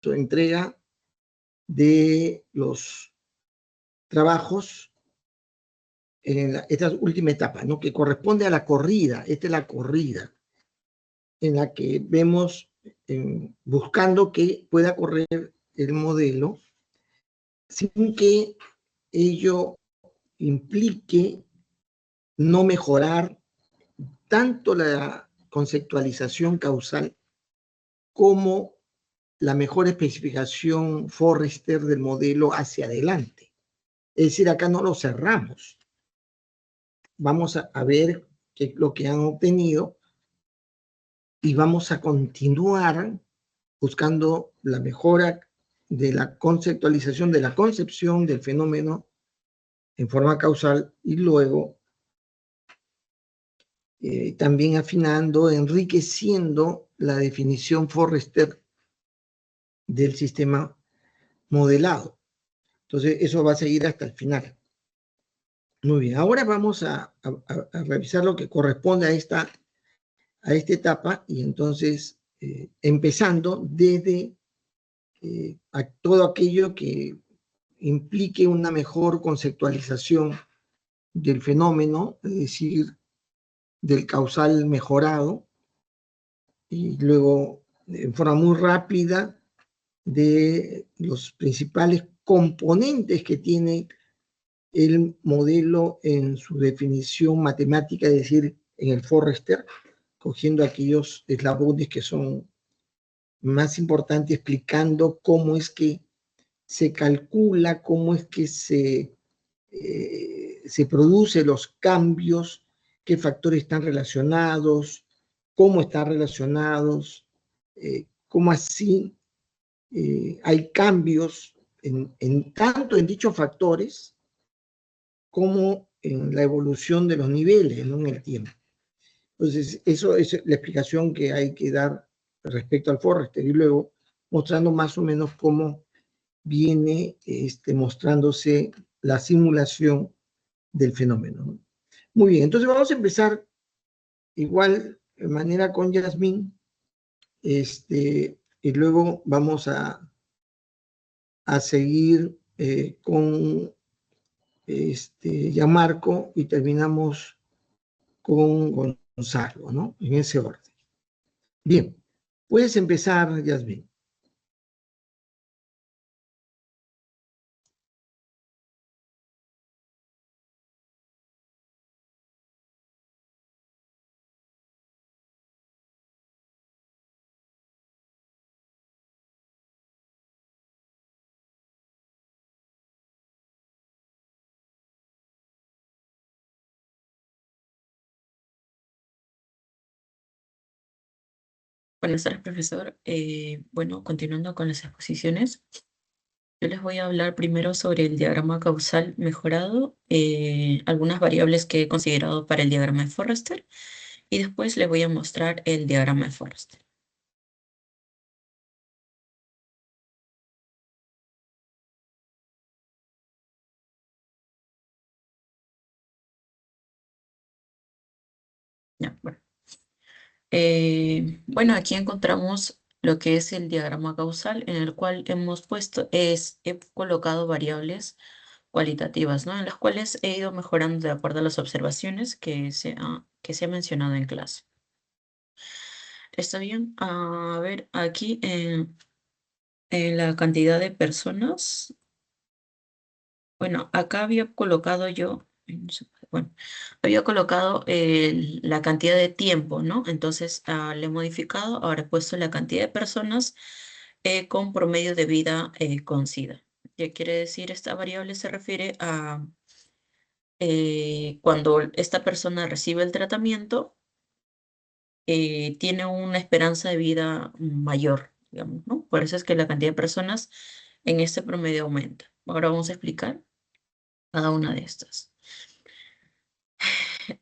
entrega de los trabajos en esta última etapa, ¿no? Que corresponde a la corrida. Esta es la corrida en la que vemos buscando que pueda correr el modelo sin que ello implique no mejorar tanto la conceptualización causal como la mejor especificación Forrester del modelo hacia adelante. Es decir, acá no lo cerramos. Vamos a ver qué es lo que han obtenido y vamos a continuar buscando la mejora de la conceptualización, de la concepción del fenómeno en forma causal y luego también afinando, enriqueciendo la definición Forrester del sistema modelado. Entonces, eso va a seguir hasta el final. Muy bien, ahora vamos a revisar lo que corresponde a esta etapa y entonces empezando desde a todo aquello que implique una mejor conceptualización del fenómeno, es decir, del causal mejorado, y luego en forma muy rápida de los principales componentes que tiene el modelo en su definición matemática, es decir, en el Forrester, cogiendo aquellos eslabones que son más importantes, explicando cómo es que se calcula, cómo es que se producen los cambios, qué factores están relacionados, cómo están relacionados, cómo así hay cambios tanto en dichos factores como en la evolución de los niveles, ¿no? En el tiempo. Entonces, eso es la explicación que hay que dar respecto al Forrester y luego mostrando más o menos cómo viene mostrándose la simulación del fenómeno, ¿no? Muy bien, entonces vamos a empezar igual de manera con Yasmín, y luego vamos a seguir con Gianmarco y terminamos con Gonzalo, ¿no? En ese orden. Bien, puedes empezar, Yasmín. Buenas tardes, profesor. Bueno, continuando con las exposiciones, yo les voy a hablar primero sobre el diagrama causal mejorado, algunas variables que he considerado para el diagrama de Forrester, y después les voy a mostrar el diagrama de Forrester. Ya, bueno. Bueno, aquí encontramos lo que es el diagrama causal, en el cual he colocado variables cualitativas, ¿no? En las cuales he ido mejorando de acuerdo a las observaciones que se ha mencionado en clase. ¿Está bien? A ver, aquí en la cantidad de personas. Bueno, acá había colocado yo, no sé, bueno, había colocado la cantidad de tiempo, ¿no? Entonces le he modificado, ahora he puesto la cantidad de personas con promedio de vida con SIDA. ¿Qué quiere decir? Esta variable se refiere a cuando esta persona recibe el tratamiento, tiene una esperanza de vida mayor, digamos, ¿no? Por eso es que la cantidad de personas en este promedio aumenta. Ahora vamos a explicar cada una de estas.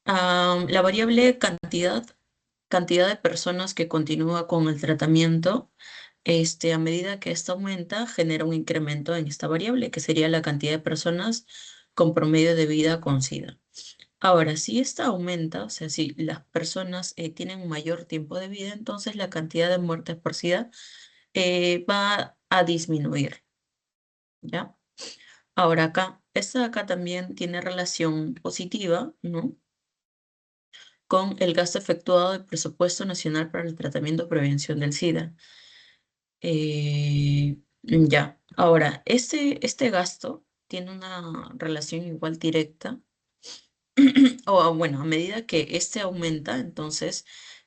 La variable cantidad de personas que continúa con el tratamiento, a medida que esto aumenta, genera un incremento en esta variable, que sería la cantidad de personas con promedio de vida con SIDA. Ahora, si esta aumenta, o sea, si las personas tienen mayor tiempo de vida, entonces la cantidad de muertes por SIDA va a disminuir, ¿ya? Ahora acá, esta de acá también tiene relación positiva, ¿no? Con el gasto efectuado del presupuesto nacional para el tratamiento y prevención del SIDA. Ya, ahora, este gasto tiene una relación igual directa, o bueno, a medida que este aumenta, entonces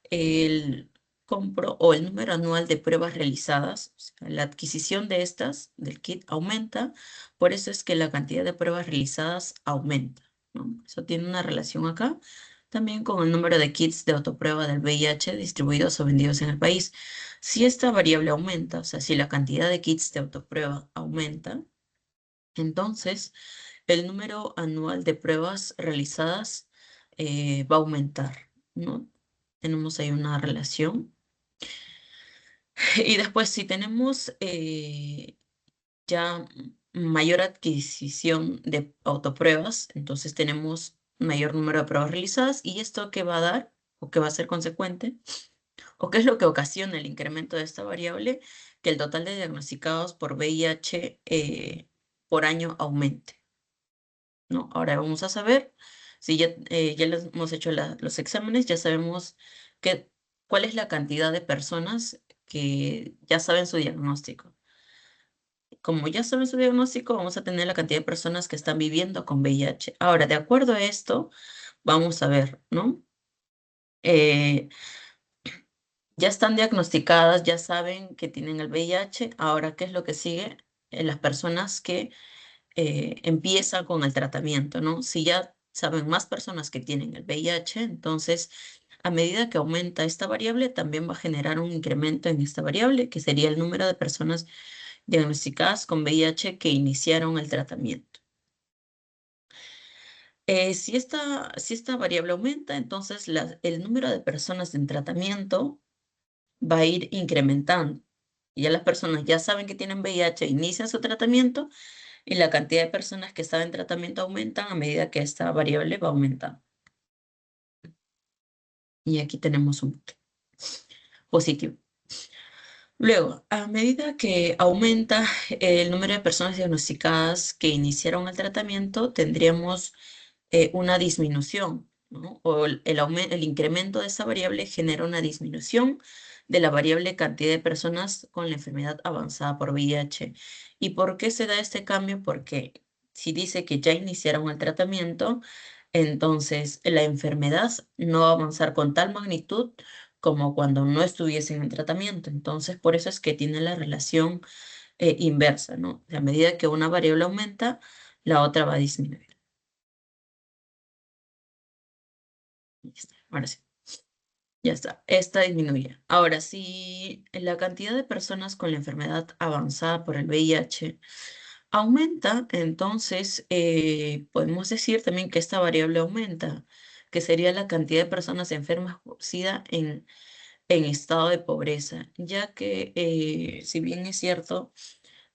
el compro o el número anual de pruebas realizadas, o sea, la adquisición de estas, del kit, aumenta, por eso es que la cantidad de pruebas realizadas aumenta, ¿no? Eso tiene una relación acá. También con el número de kits de autoprueba del VIH distribuidos o vendidos en el país. Si esta variable aumenta, o sea, si la cantidad de kits de autoprueba aumenta, entonces el número anual de pruebas realizadas va a aumentar, ¿no? Tenemos ahí una relación. Y después, si tenemos ya mayor adquisición de autopruebas, entonces tenemos mayor número de pruebas realizadas. ¿Y esto qué va a dar? ¿O qué va a ser consecuente? ¿O qué es lo que ocasiona el incremento de esta variable? Que el total de diagnosticados por VIH por año aumente, ¿no? Ahora vamos a saber, si ya les hemos hecho los exámenes, ya sabemos cuál es la cantidad de personas que ya saben su diagnóstico. Como ya saben su diagnóstico, vamos a tener la cantidad de personas que están viviendo con VIH. Ahora, de acuerdo a esto, vamos a ver, ¿no? Eh, ya están diagnosticadas, ya saben que tienen el VIH. Ahora, ¿qué es lo que sigue? Las personas que empiezan con el tratamiento, ¿no? Si ya saben más personas que tienen el VIH, entonces a medida que aumenta esta variable, también va a generar un incremento en esta variable, que sería el número de personas diagnosticadas con VIH que iniciaron el tratamiento. Si esta variable aumenta, entonces el número de personas en tratamiento va a ir incrementando. Y ya las personas ya saben que tienen VIH, inician su tratamiento y la cantidad de personas que están en tratamiento aumentan a medida que esta variable va aumentando. Y aquí tenemos un positivo. Luego, a medida que aumenta el número de personas diagnosticadas que iniciaron el tratamiento, tendríamos una disminución, ¿no? O el incremento de esa variable genera una disminución de la variable cantidad de personas con la enfermedad avanzada por VIH. ¿Y por qué se da este cambio? Porque si dice que ya iniciaron el tratamiento, entonces la enfermedad no va a avanzar con tal magnitud como cuando no estuviesen en tratamiento. Entonces, por eso es que tiene la relación inversa, ¿no? A medida que una variable aumenta, la otra va a disminuir. Ya está, ahora sí. Ya está, esta disminuye. Ahora, si la cantidad de personas con la enfermedad avanzada por el VIH aumenta, entonces podemos decir también que esta variable aumenta, que sería la cantidad de personas enfermas por SIDA en estado de pobreza, ya que si bien es cierto,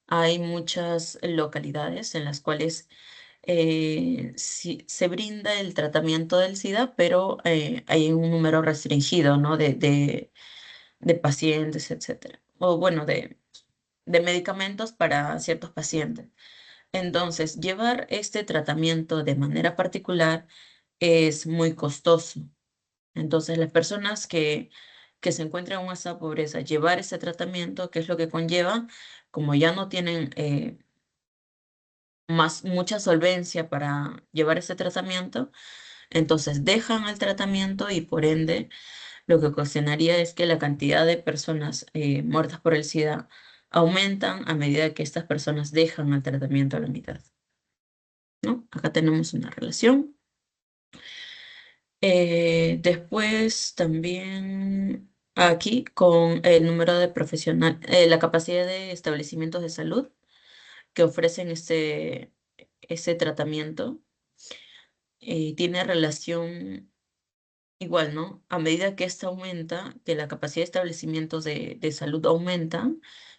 hay muchas localidades en las cuales sí, se brinda el tratamiento del SIDA, pero hay un número restringido, ¿no? de pacientes, etcétera. O bueno, de medicamentos para ciertos pacientes. Entonces, llevar este tratamiento de manera particular es muy costoso. Entonces, las personas que se encuentran en esa pobreza, llevar ese tratamiento, ¿qué es lo que conlleva? Como ya no tienen mucha solvencia para llevar ese tratamiento, entonces dejan el tratamiento y por ende lo que ocasionaría es que la cantidad de personas muertas por el SIDA aumentan a medida que estas personas dejan el tratamiento a la mitad, ¿no? Acá tenemos una relación. Después también aquí con el número de la capacidad de establecimientos de salud que ofrecen ese tratamiento, tiene relación igual, ¿no? A medida que esta aumenta, que la capacidad de establecimientos de salud aumenta,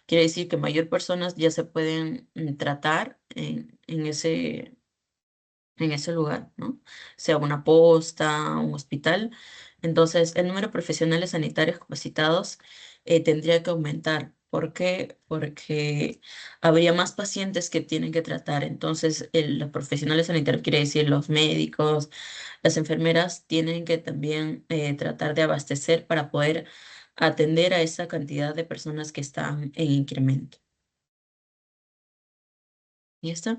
quiere decir que mayor personas ya se pueden tratar en ese lugar, ¿no? Sea una posta, un hospital. Entonces, el número de profesionales sanitarios capacitados tendría que aumentar. ¿Por qué? Porque habría más pacientes que tienen que tratar. Entonces, los profesionales sanitarios, quiere decir los médicos, las enfermeras, tienen que también tratar de abastecer para poder atender a esa cantidad de personas que están en incremento. ¿Y esto?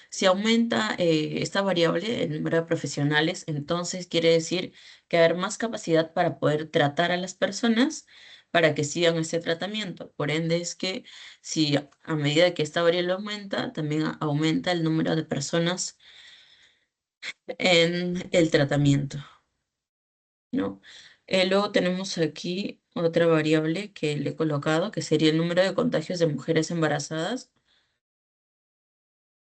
Si aumenta esta variable, el número de profesionales, entonces quiere decir que va a haber más capacidad para poder tratar a las personas para que sigan este tratamiento. Por ende, es que si a medida que esta variable aumenta, también aumenta el número de personas en el tratamiento, ¿no? Luego tenemos aquí otra variable que le he colocado, que sería el número de contagios de mujeres embarazadas.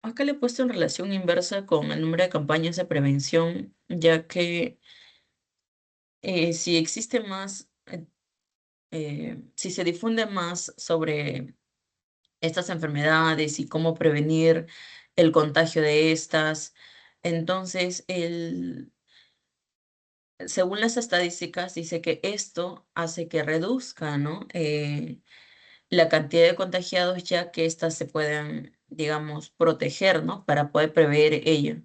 Acá le he puesto en relación inversa con el número de campañas de prevención, ya que si existe más, si se difunde más sobre estas enfermedades y cómo prevenir el contagio de estas, entonces según las estadísticas dice que esto hace que reduzca, ¿no? La cantidad de contagiados, ya que éstas se puedan, digamos, proteger, ¿no? Para poder prever ello.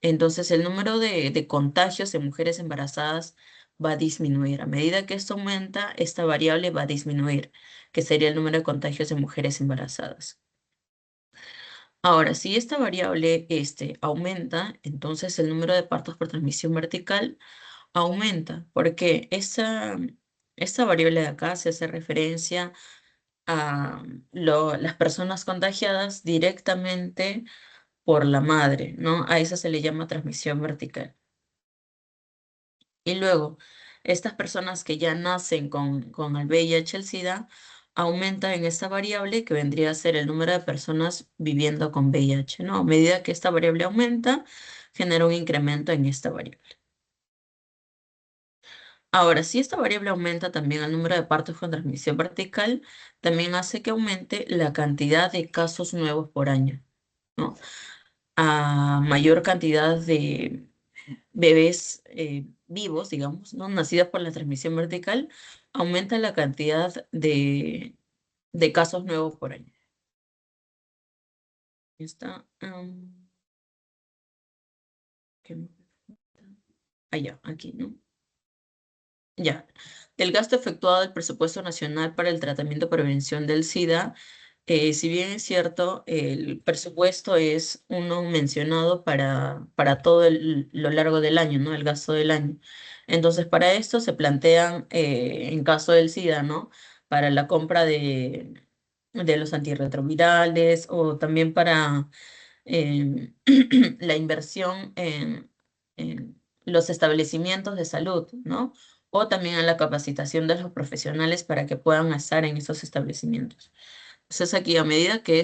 Entonces, el número de contagios en mujeres embarazadas va a disminuir. A medida que esto aumenta, esta variable va a disminuir, que sería el número de contagios en mujeres embarazadas. Ahora, si esta variable aumenta, entonces el número de partos por transmisión vertical aumenta, porque esta variable de acá se hace referencia a las personas contagiadas directamente por la madre, ¿no? A esa se le llama transmisión vertical. Y luego, estas personas que ya nacen con el VIH, el SIDA, aumentan en esta variable que vendría a ser el número de personas viviendo con VIH, ¿no? A medida que esta variable aumenta, genera un incremento en esta variable. Ahora, si esta variable aumenta también el número de partos con transmisión vertical, también hace que aumente la cantidad de casos nuevos por año, ¿no? A mayor cantidad de bebés vivos, digamos, ¿no? Nacidos por la transmisión vertical, aumenta la cantidad de casos nuevos por año. Está, ¿qué me falta? Ya, aquí, ¿no? Ya. El gasto efectuado del presupuesto nacional para el tratamiento y prevención del SIDA, si bien es cierto, el presupuesto es uno mencionado para todo lo largo del año, ¿no? El gasto del año. Entonces, para esto se plantean, en caso del SIDA, ¿no? Para la compra de los antirretrovirales o también para la inversión en los establecimientos de salud, ¿no? O también en la capacitación de los profesionales para que puedan estar en esos establecimientos. Entonces aquí, a medida que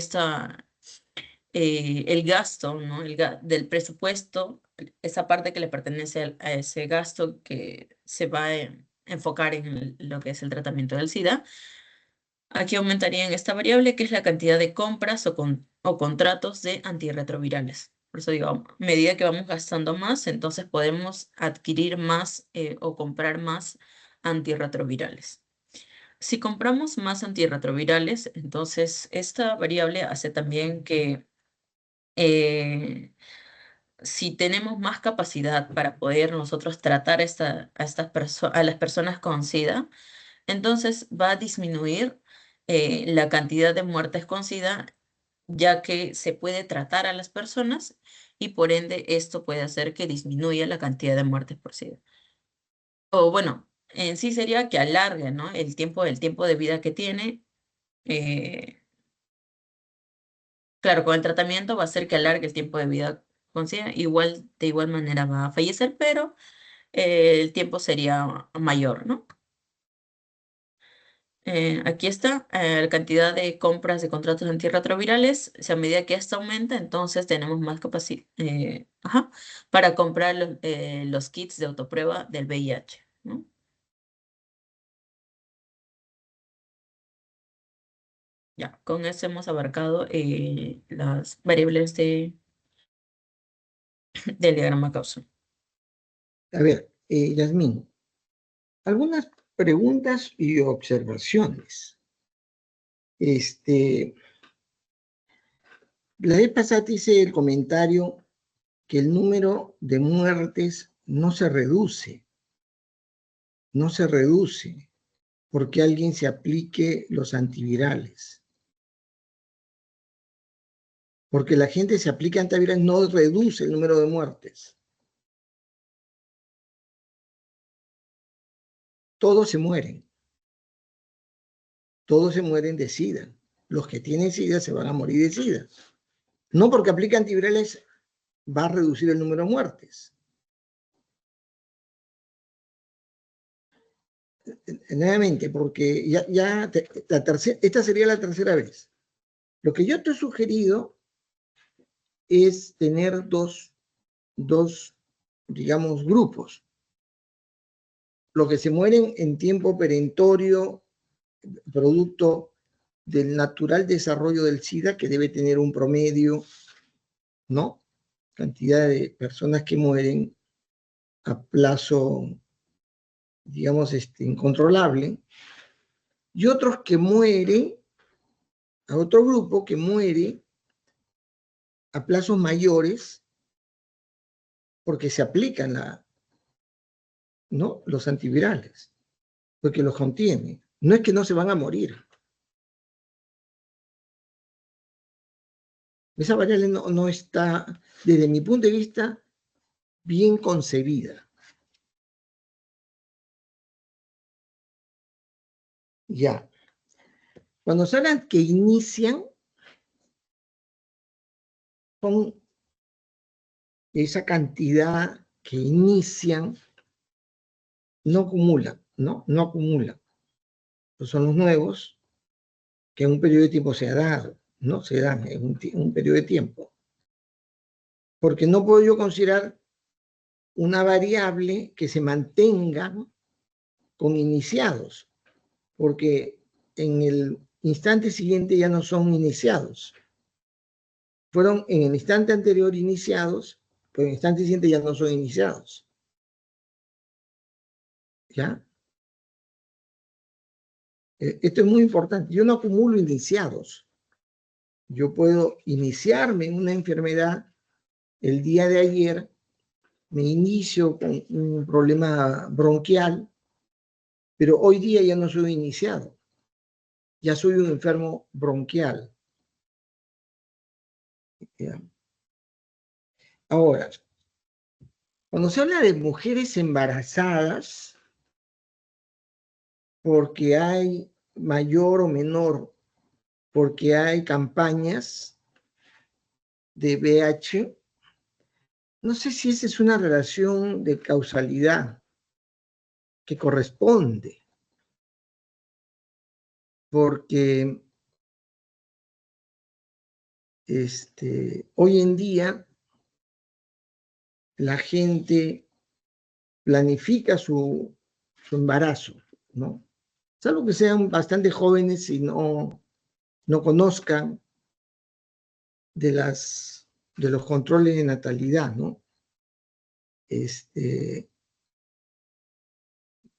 el gasto, ¿no? Del presupuesto, esa parte que le pertenece a ese gasto que se va a enfocar en lo que es el tratamiento del SIDA, aquí aumentaría en esta variable, que es la cantidad de compras o contratos de antirretrovirales. Por eso digo, a medida que vamos gastando más, entonces podemos adquirir más o comprar más antirretrovirales. Si compramos más antirretrovirales, entonces esta variable hace también que eh, si tenemos más capacidad para poder nosotros tratar a las personas con SIDA, entonces va a disminuir la cantidad de muertes con SIDA, ya que se puede tratar a las personas y por ende esto puede hacer que disminuya la cantidad de muertes por SIDA. O bueno, en sí sería que alargue, ¿no? El tiempo de vida que tiene. eh, claro, con el tratamiento va a ser que alargue el tiempo de vida con SIDA. De igual manera va a fallecer, pero el tiempo sería mayor, ¿no? Aquí está la cantidad de compras de contratos antirretrovirales. Si a medida que esto aumenta, entonces tenemos más capacidad para comprar los kits de autoprueba del VIH, ¿no? Ya, con eso hemos abarcado las variables del diagrama causal. A ver, Yasmín, algunas preguntas y observaciones. La vez pasada te hice el comentario que el número de muertes no se reduce porque alguien se aplique los antivirales. Porque la gente se aplica antivirales no reduce el número de muertes. Todos se mueren. Todos se mueren de SIDA. Los que tienen SIDA se van a morir de SIDA. No porque aplique antivirales va a reducir el número de muertes. Nuevamente, porque esta sería la tercera vez. Lo que yo te he sugerido es tener dos, digamos, grupos. Los que se mueren en tiempo perentorio, producto del natural desarrollo del SIDA, que debe tener un promedio, ¿no? Cantidad de personas que mueren a plazo, digamos, incontrolable, y otros que mueren, a otro grupo que muere a plazos mayores porque se aplican ¿no? los antivirales, porque los contiene. No es que no se van a morir. Esa variable no está, desde mi punto de vista, bien concebida. Ya. Cuando se hablan que inician, son esa cantidad que inician, no acumulan, ¿no? No acumulan. Pues son los nuevos que en un periodo de tiempo se ha dado, ¿no? Se dan en un periodo de tiempo. Porque no puedo yo considerar una variable que se mantenga con iniciados, porque en el instante siguiente ya no son iniciados. Fueron en el instante anterior iniciados, pero en el instante siguiente ya no son iniciados. ¿Ya? Esto es muy importante. Yo no acumulo iniciados. Yo puedo iniciarme en una enfermedad el día de ayer, me inicio con un problema bronquial, pero hoy día ya no soy iniciado. Ya soy un enfermo bronquial. ¿Ya? Ahora, cuando se habla de mujeres embarazadas, porque hay mayor o menor, porque hay campañas de VIH, no sé si esa es una relación de causalidad que corresponde, porque hoy en día la gente planifica su embarazo, ¿no? Salvo que sean bastante jóvenes y no conozcan de los controles de natalidad, ¿no?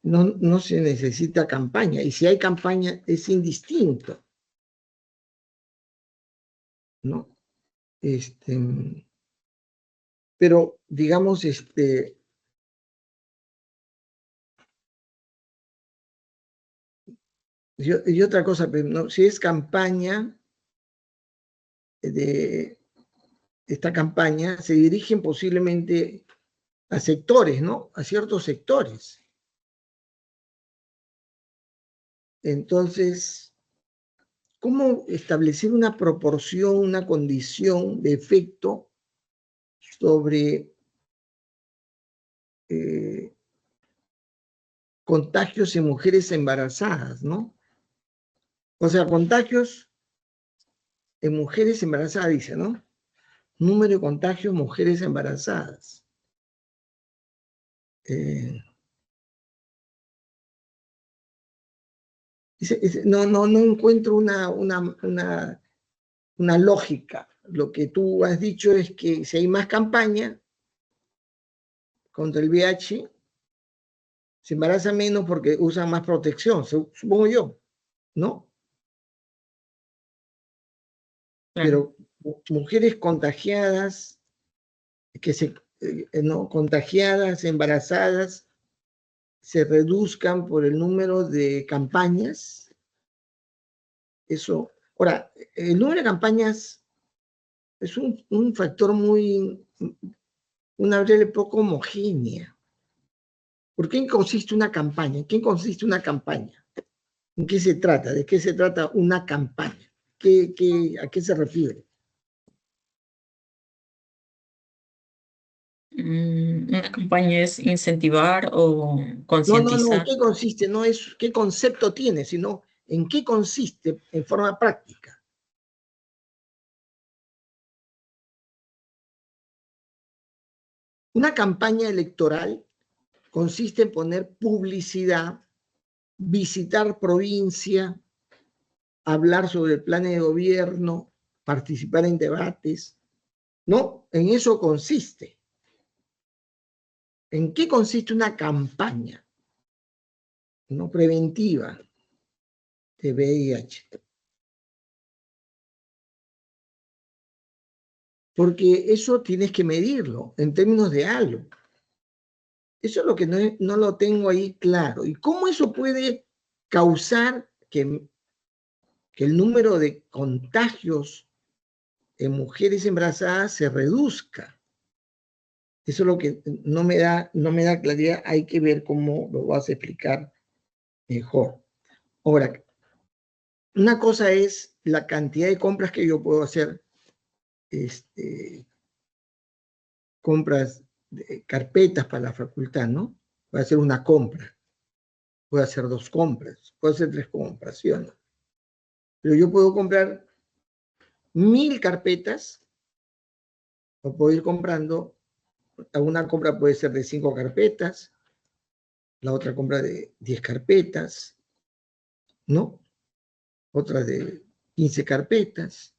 No se necesita campaña, y si hay campaña es indistinto, ¿no? Pero, digamos, y otra cosa, ¿no? Si es campaña esta campaña, se dirigen posiblemente a sectores, ¿no? A ciertos sectores. Entonces, ¿cómo establecer una proporción, una condición de efecto sobre contagios en mujeres embarazadas, ¿no? O sea, contagios en mujeres embarazadas, dice, ¿no? Número de contagios en mujeres embarazadas. No encuentro una lógica. Lo que tú has dicho es que si hay más campaña contra el VIH, se embaraza menos porque usan más protección, supongo yo, ¿no? pero mujeres contagiadas, no, contagiadas, embarazadas, se reduzcan por el número de campañas. Eso, ahora, el número de campañas es un factor una variable poco homogénea. ¿Por qué consiste una campaña? ¿En qué consiste una campaña? ¿En qué se trata? ¿De qué se trata una campaña? ¿A qué se refiere? Una campaña es incentivar o No, ¿en concientizar. qué consiste? No es qué concepto tiene, sino en qué consiste en forma práctica. Una campaña electoral consiste en poner publicidad, visitar provincia, hablar sobre el plan de gobierno, participar en debates. No, en eso consiste. ¿En qué consiste una campaña no preventiva de VIH? Porque eso tienes que medirlo en términos de algo. Eso es lo que no lo tengo ahí claro. ¿Y cómo eso puede causar que el número de contagios en mujeres embarazadas se reduzca? Eso es lo que no me da claridad. Hay que ver cómo lo vas a explicar mejor. Ahora, una cosa es la cantidad de compras que yo puedo hacer, compras de carpetas para la facultad, ¿no? Voy a hacer una compra, puedo hacer 2 compras, puedo hacer 3 compras, ¿sí o no? Pero yo puedo comprar 1000 carpetas o puedo ir comprando, una compra puede ser de 5 carpetas, la otra compra de 10 carpetas, ¿no? Otra de 15 carpetas.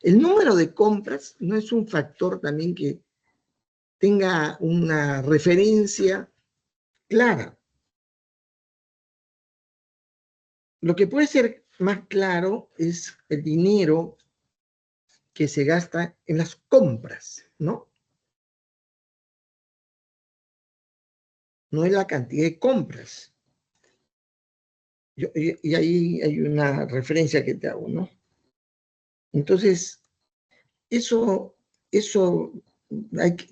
El número de compras no es un factor también que tenga una referencia clara. Lo que puede ser más claro es el dinero que se gasta en las compras, ¿no? No es la cantidad de compras. Y ahí hay una referencia que te hago, ¿no? Entonces, eso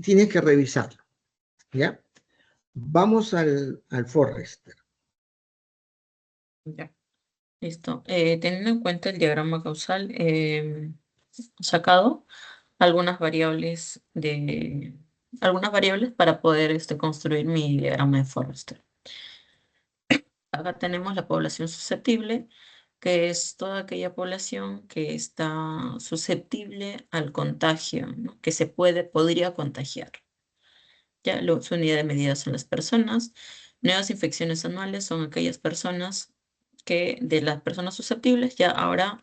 tienes que revisarlo, ¿ya? Vamos al Forrester. Ya, listo. Teniendo en cuenta el diagrama causal, sacado algunas variables para poder construir mi diagrama de Forrester. Acá tenemos la población susceptible, que es toda aquella población que está susceptible al contagio, ¿no? Que podría contagiar. Ya, su unidad de medida son las personas. Nuevas infecciones anuales son aquellas personas de las personas susceptibles, ya ahora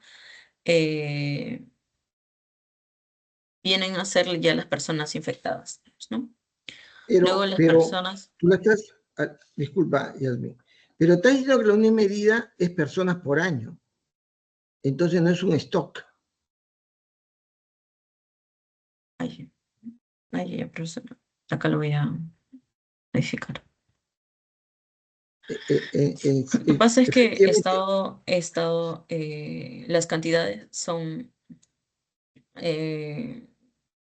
vienen a ser ya las personas infectadas, ¿no? Luego las Pero personas, tú la estás, disculpa, Yasmin, pero estás diciendo que la unidad de medida es personas por año. Entonces no es un stock. ay, profesor, acá lo voy a modificar. Lo que pasa es que Efectivamente, las cantidades son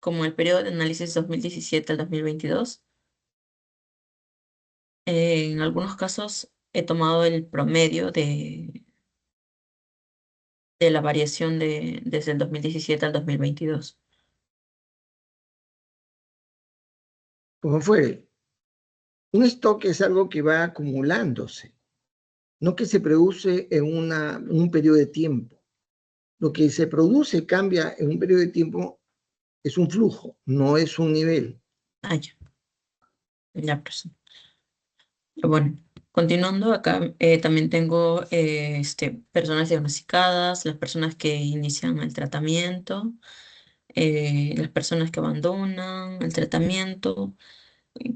como el periodo de análisis 2017 al 2022. En algunos casos he tomado el promedio de la variación desde el 2017 al 2022. como fuere, un stock es algo que va acumulándose, no que se produce en un periodo de tiempo. Lo que se produce, cambia en un periodo de tiempo, es un flujo, no es un nivel. Ah, ya, profesor. Bueno, continuando acá, también tengo personas diagnosticadas, las personas que inician el tratamiento, las personas que abandonan el tratamiento,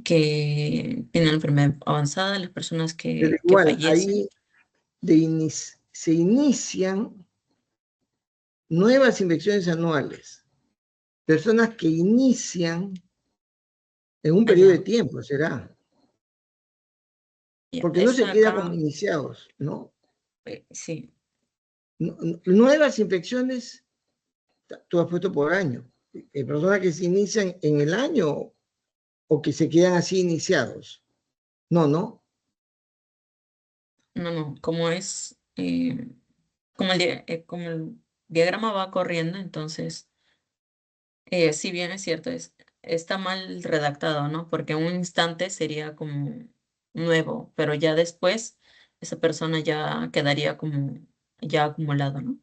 que tienen la enfermedad avanzada, las personas Pero que igual, fallecen. ahí se inician nuevas infecciones anuales, personas que inician en un periodo de Allá. tiempo, será. Ya, Porque no se esta queda como acá, iniciados, ¿no? sí. Nuevas infecciones, tú has puesto por año. Personas que se inician en el año o que se quedan así iniciados. No, no. No, no, como es, como el diagrama va corriendo, entonces, si bien es cierto, está mal redactado, ¿no? Porque un instante sería como nuevo, pero ya después esa persona ya quedaría como ya acumulado, ¿no?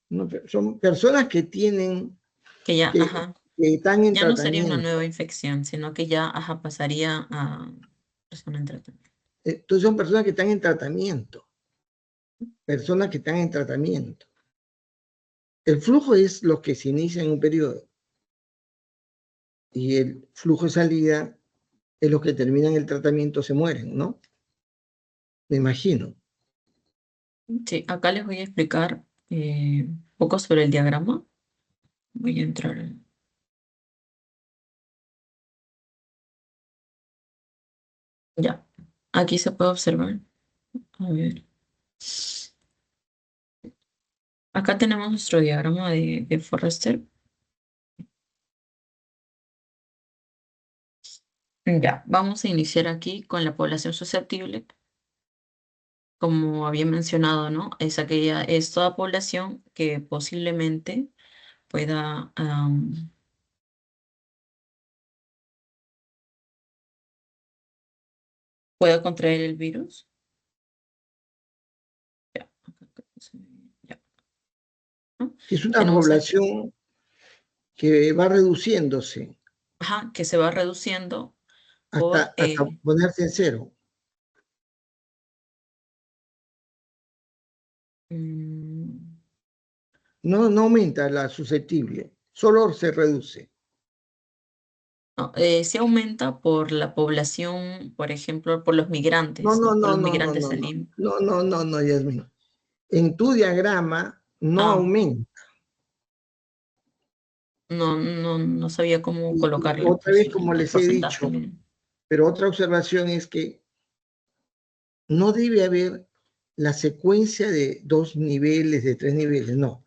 No, son personas que tienen, Que ya, que, ajá, que están en ya no sería una tratamiento. nueva infección, sino que ya, ajá, pasaría a persona en tratamiento. Entonces son personas que están en tratamiento. Personas que están en tratamiento. El flujo es lo que se inicia en un periodo y el flujo de salida es los que terminan el tratamiento, se mueren, ¿no? Me imagino. Sí, acá les voy a explicar un poco sobre el diagrama. Voy a entrar. Ya, aquí se puede observar. A ver. Acá tenemos nuestro diagrama de Forrester. Ya, vamos a iniciar aquí con la población susceptible. Como había mencionado, ¿no? Es toda población que posiblemente pueda, pueda contraer el virus. Ya, ya, ¿no? Es una Tenemos aquí, población que va reduciéndose ajá, que se va reduciendo por, hasta ponerse en cero. mm, No, no aumenta la susceptible, solo se reduce. no, se aumenta por la población, por ejemplo, por los No, migrantes, no, ¿no? Por no, los no, no, migrantes no, al no, Lima. no, no, no, no, Yasmin. En tu diagrama no Ah, aumenta. no sabía cómo Y colocarle, otra pues, vez, como el les he porcentaje. dicho, pero otra observación es que no debe haber la secuencia de 2 niveles, de 3 niveles, no.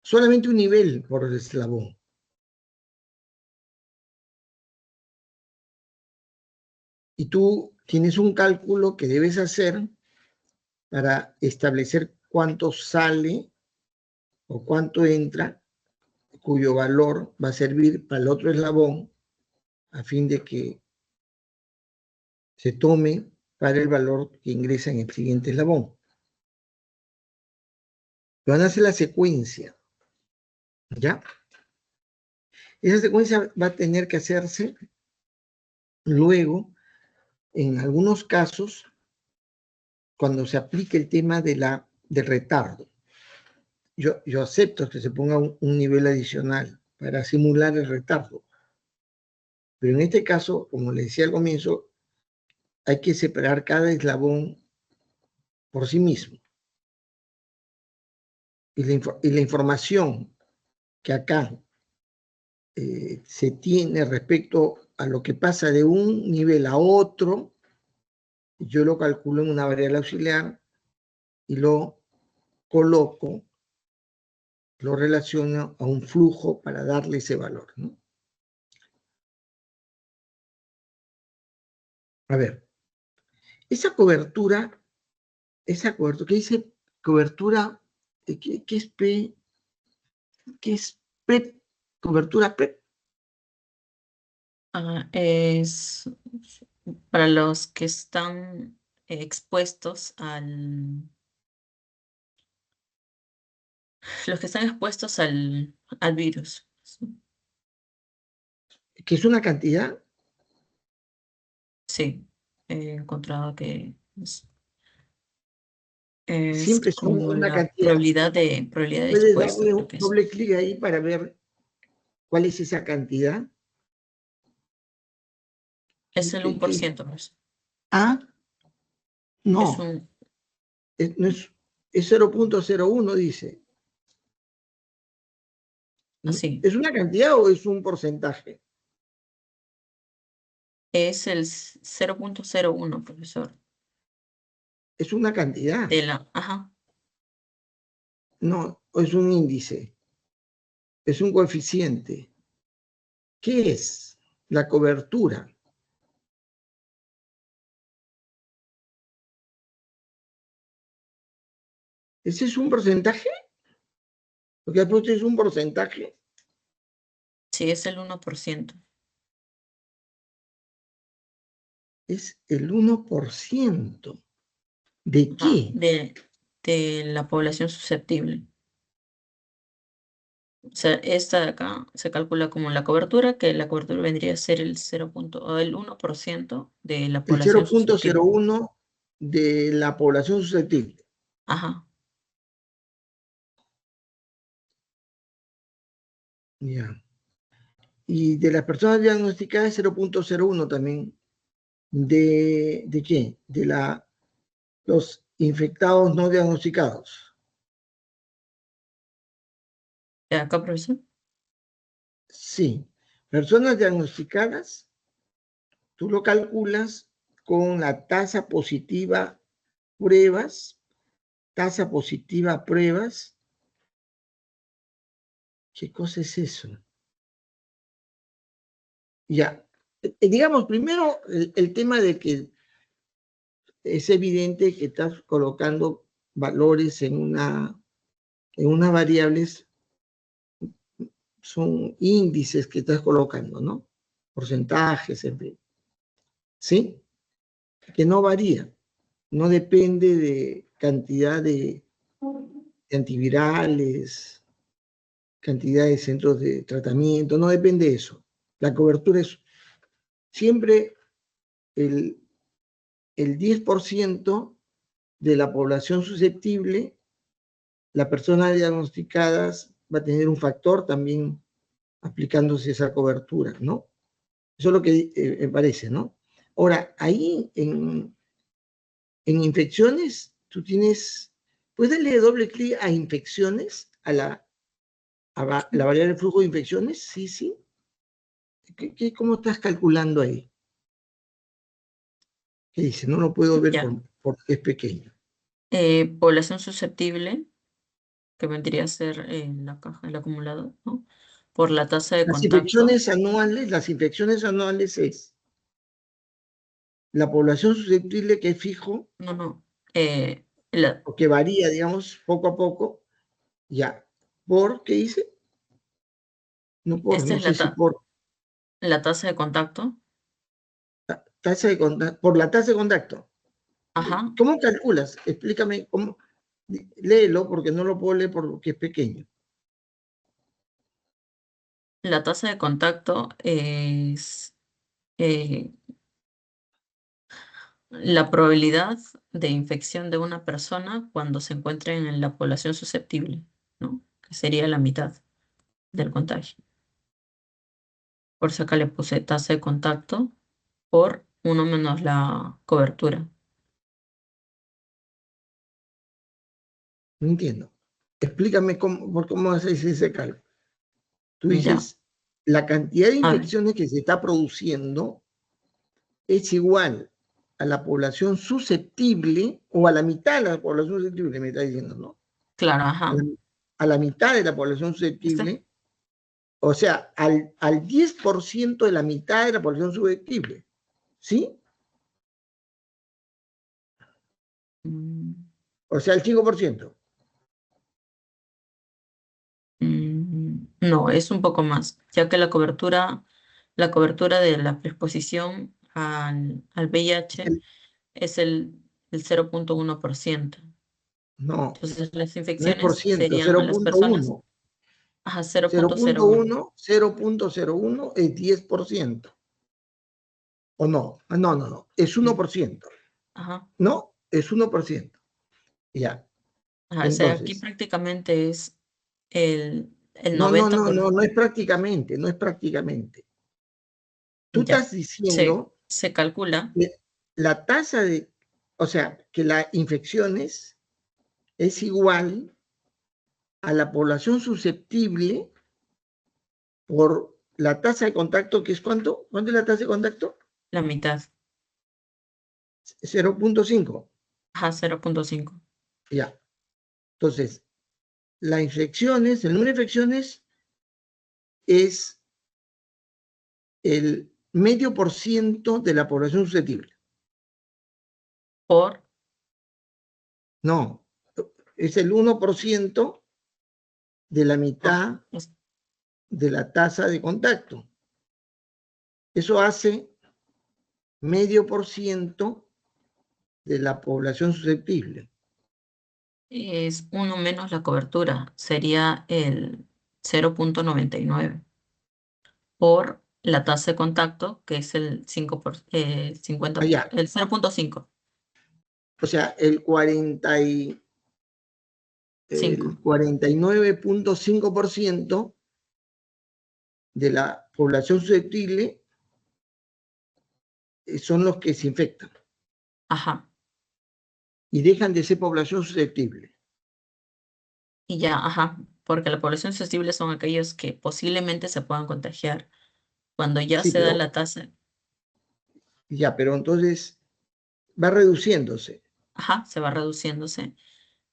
Solamente un nivel por eslabón. Y tú tienes un cálculo que debes hacer para establecer cuánto sale o cuánto entra, cuyo valor va a servir para el otro eslabón a fin de que se tome para el valor que ingresa en el siguiente eslabón. Van a hacer la secuencia, ¿ya? Esa secuencia va a tener que hacerse luego, en algunos casos, cuando se aplique el tema del retardo. Yo acepto que se ponga un nivel adicional para simular el retardo, pero en este caso, como le decía al comienzo, hay que separar cada eslabón por sí mismo. Y la información que acá se tiene respecto a lo que pasa de un nivel a otro, yo lo calculo en una variable auxiliar y lo coloco, lo relaciono a un flujo para darle ese valor, ¿no? A ver, esa cobertura, ¿qué dice cobertura? ¿Qué es P? ¿Qué es PREP? Cobertura PREP. Es para los que están expuestos los que están expuestos al virus. Que es una cantidad, Sí, he encontrado que es siempre son como una la cantidad. probabilidad de Puedes expuesto, darle creo un que es. doble clic ahí para ver cuál es esa cantidad. Es el 1%, pues. Ah, Es no, un, no es 0,01, dice. así. ¿Es una cantidad o es un porcentaje? Es el 0.01, profesor, Es una cantidad. ajá, No, es un índice. Es un coeficiente. ¿Qué es? La cobertura. ¿Ese es un porcentaje? Porque después es un porcentaje. sí, es el 1%. Es el 1%. ¿De Ajá, qué? de la población susceptible. O sea, esta de acá se calcula como la cobertura, que la cobertura vendría a ser el 1% de la El población susceptible. 0.01 de la población susceptible. Ajá, Ya. Y de las personas diagnosticadas, 0.01 también. ¿De qué? De los infectados no diagnosticados. de acá, profesor. Sí. Personas diagnosticadas, tú lo calculas con la tasa positiva pruebas. ¿Qué cosa es eso? Ya. Digamos, primero el tema de que es evidente que estás colocando valores en una variables, son índices que estás colocando, ¿no? Porcentajes, en fin. ¿Sí? Que no varía, no depende de cantidad de antivirales, cantidad de centros de tratamiento, no depende de eso. La cobertura es siempre el, el 10% de la población susceptible. La persona diagnosticada va a tener un factor también aplicándose esa cobertura, ¿no? Eso es lo que me parece, ¿no? Ahora, ahí en infecciones, tú tienes, puedes darle doble clic a infecciones, a la variable de flujo de infecciones, sí, sí. ¿Cómo estás calculando ahí? ¿Qué dice? No lo puedo ver Ya. porque es pequeño. Población susceptible, que vendría a ser la caja, el acumulado, ¿no? Por la tasa de contacto. Las infecciones anuales es la población susceptible que es fijo, No, no. eh, la- o que varía, digamos, poco a poco, ya. ¿Por qué dice? esta No es sé si por la tasa de contacto. tasa de contacto, por la tasa de contacto. Ajá. ¿Cómo calculas? Explícame cómo. Léelo porque no lo puedo leer porque es pequeño. La tasa de contacto es eh, la probabilidad de infección de una persona cuando se encuentra en la población susceptible, ¿no? Que sería la mitad del contagio. Por eso acá le puse tasa de contacto por 1 menos la cobertura. No entiendo. Explícame cómo haces ese cálculo. Tú Ya, dices, la cantidad de a ver, infecciones que se está produciendo es igual a la población susceptible o a la mitad de la población susceptible, me está diciendo, ¿no? claro, A la, ajá. a la mitad de la población Este, susceptible, o sea, al 10% de la mitad de la población susceptible, ¿sí? mm, O sea, el 5%. no, es un poco más, ya que la cobertura de la exposición al VIH es el 0.1%. No, Entonces, las no es por infecciones ciento, serían a las personas 0.1. a 0.1, 0.01. 0.01 es 10%. ¿O no? No, no, no. Es Mm, 1%. ajá. ¿No? Es 1%. Ya. Ajá, o sea, aquí Entonces, prácticamente es el no, no, no, 90%. no, no es prácticamente, no es prácticamente. Tú Ya, estás diciendo se calcula, que la tasa o sea, que las infecciones es igual a la población susceptible por la tasa de contacto, que es ¿cuánto? ¿Cuánto es la tasa de contacto? La mitad. 0.5. Ajá, 0.5. Ya. Entonces, las infecciones, el número de infecciones es el 0,5% de la población susceptible. Por, No, es el 1% de la por, mitad de la tasa de contacto. Eso hace 0,5% de la población susceptible. es 1 menos la cobertura. Sería el 0.99 por la tasa de contacto, que es el 50, Allá. el 0.5. O sea, el 49.5% de la población susceptible son los que se infectan Ajá. y dejan de ser población susceptible. Y ya, ajá. Porque la población susceptible son aquellos que posiblemente se puedan contagiar. Cuando ya Sí, se da pero la tasa, ya, pero entonces va reduciéndose. ajá, se va reduciéndose.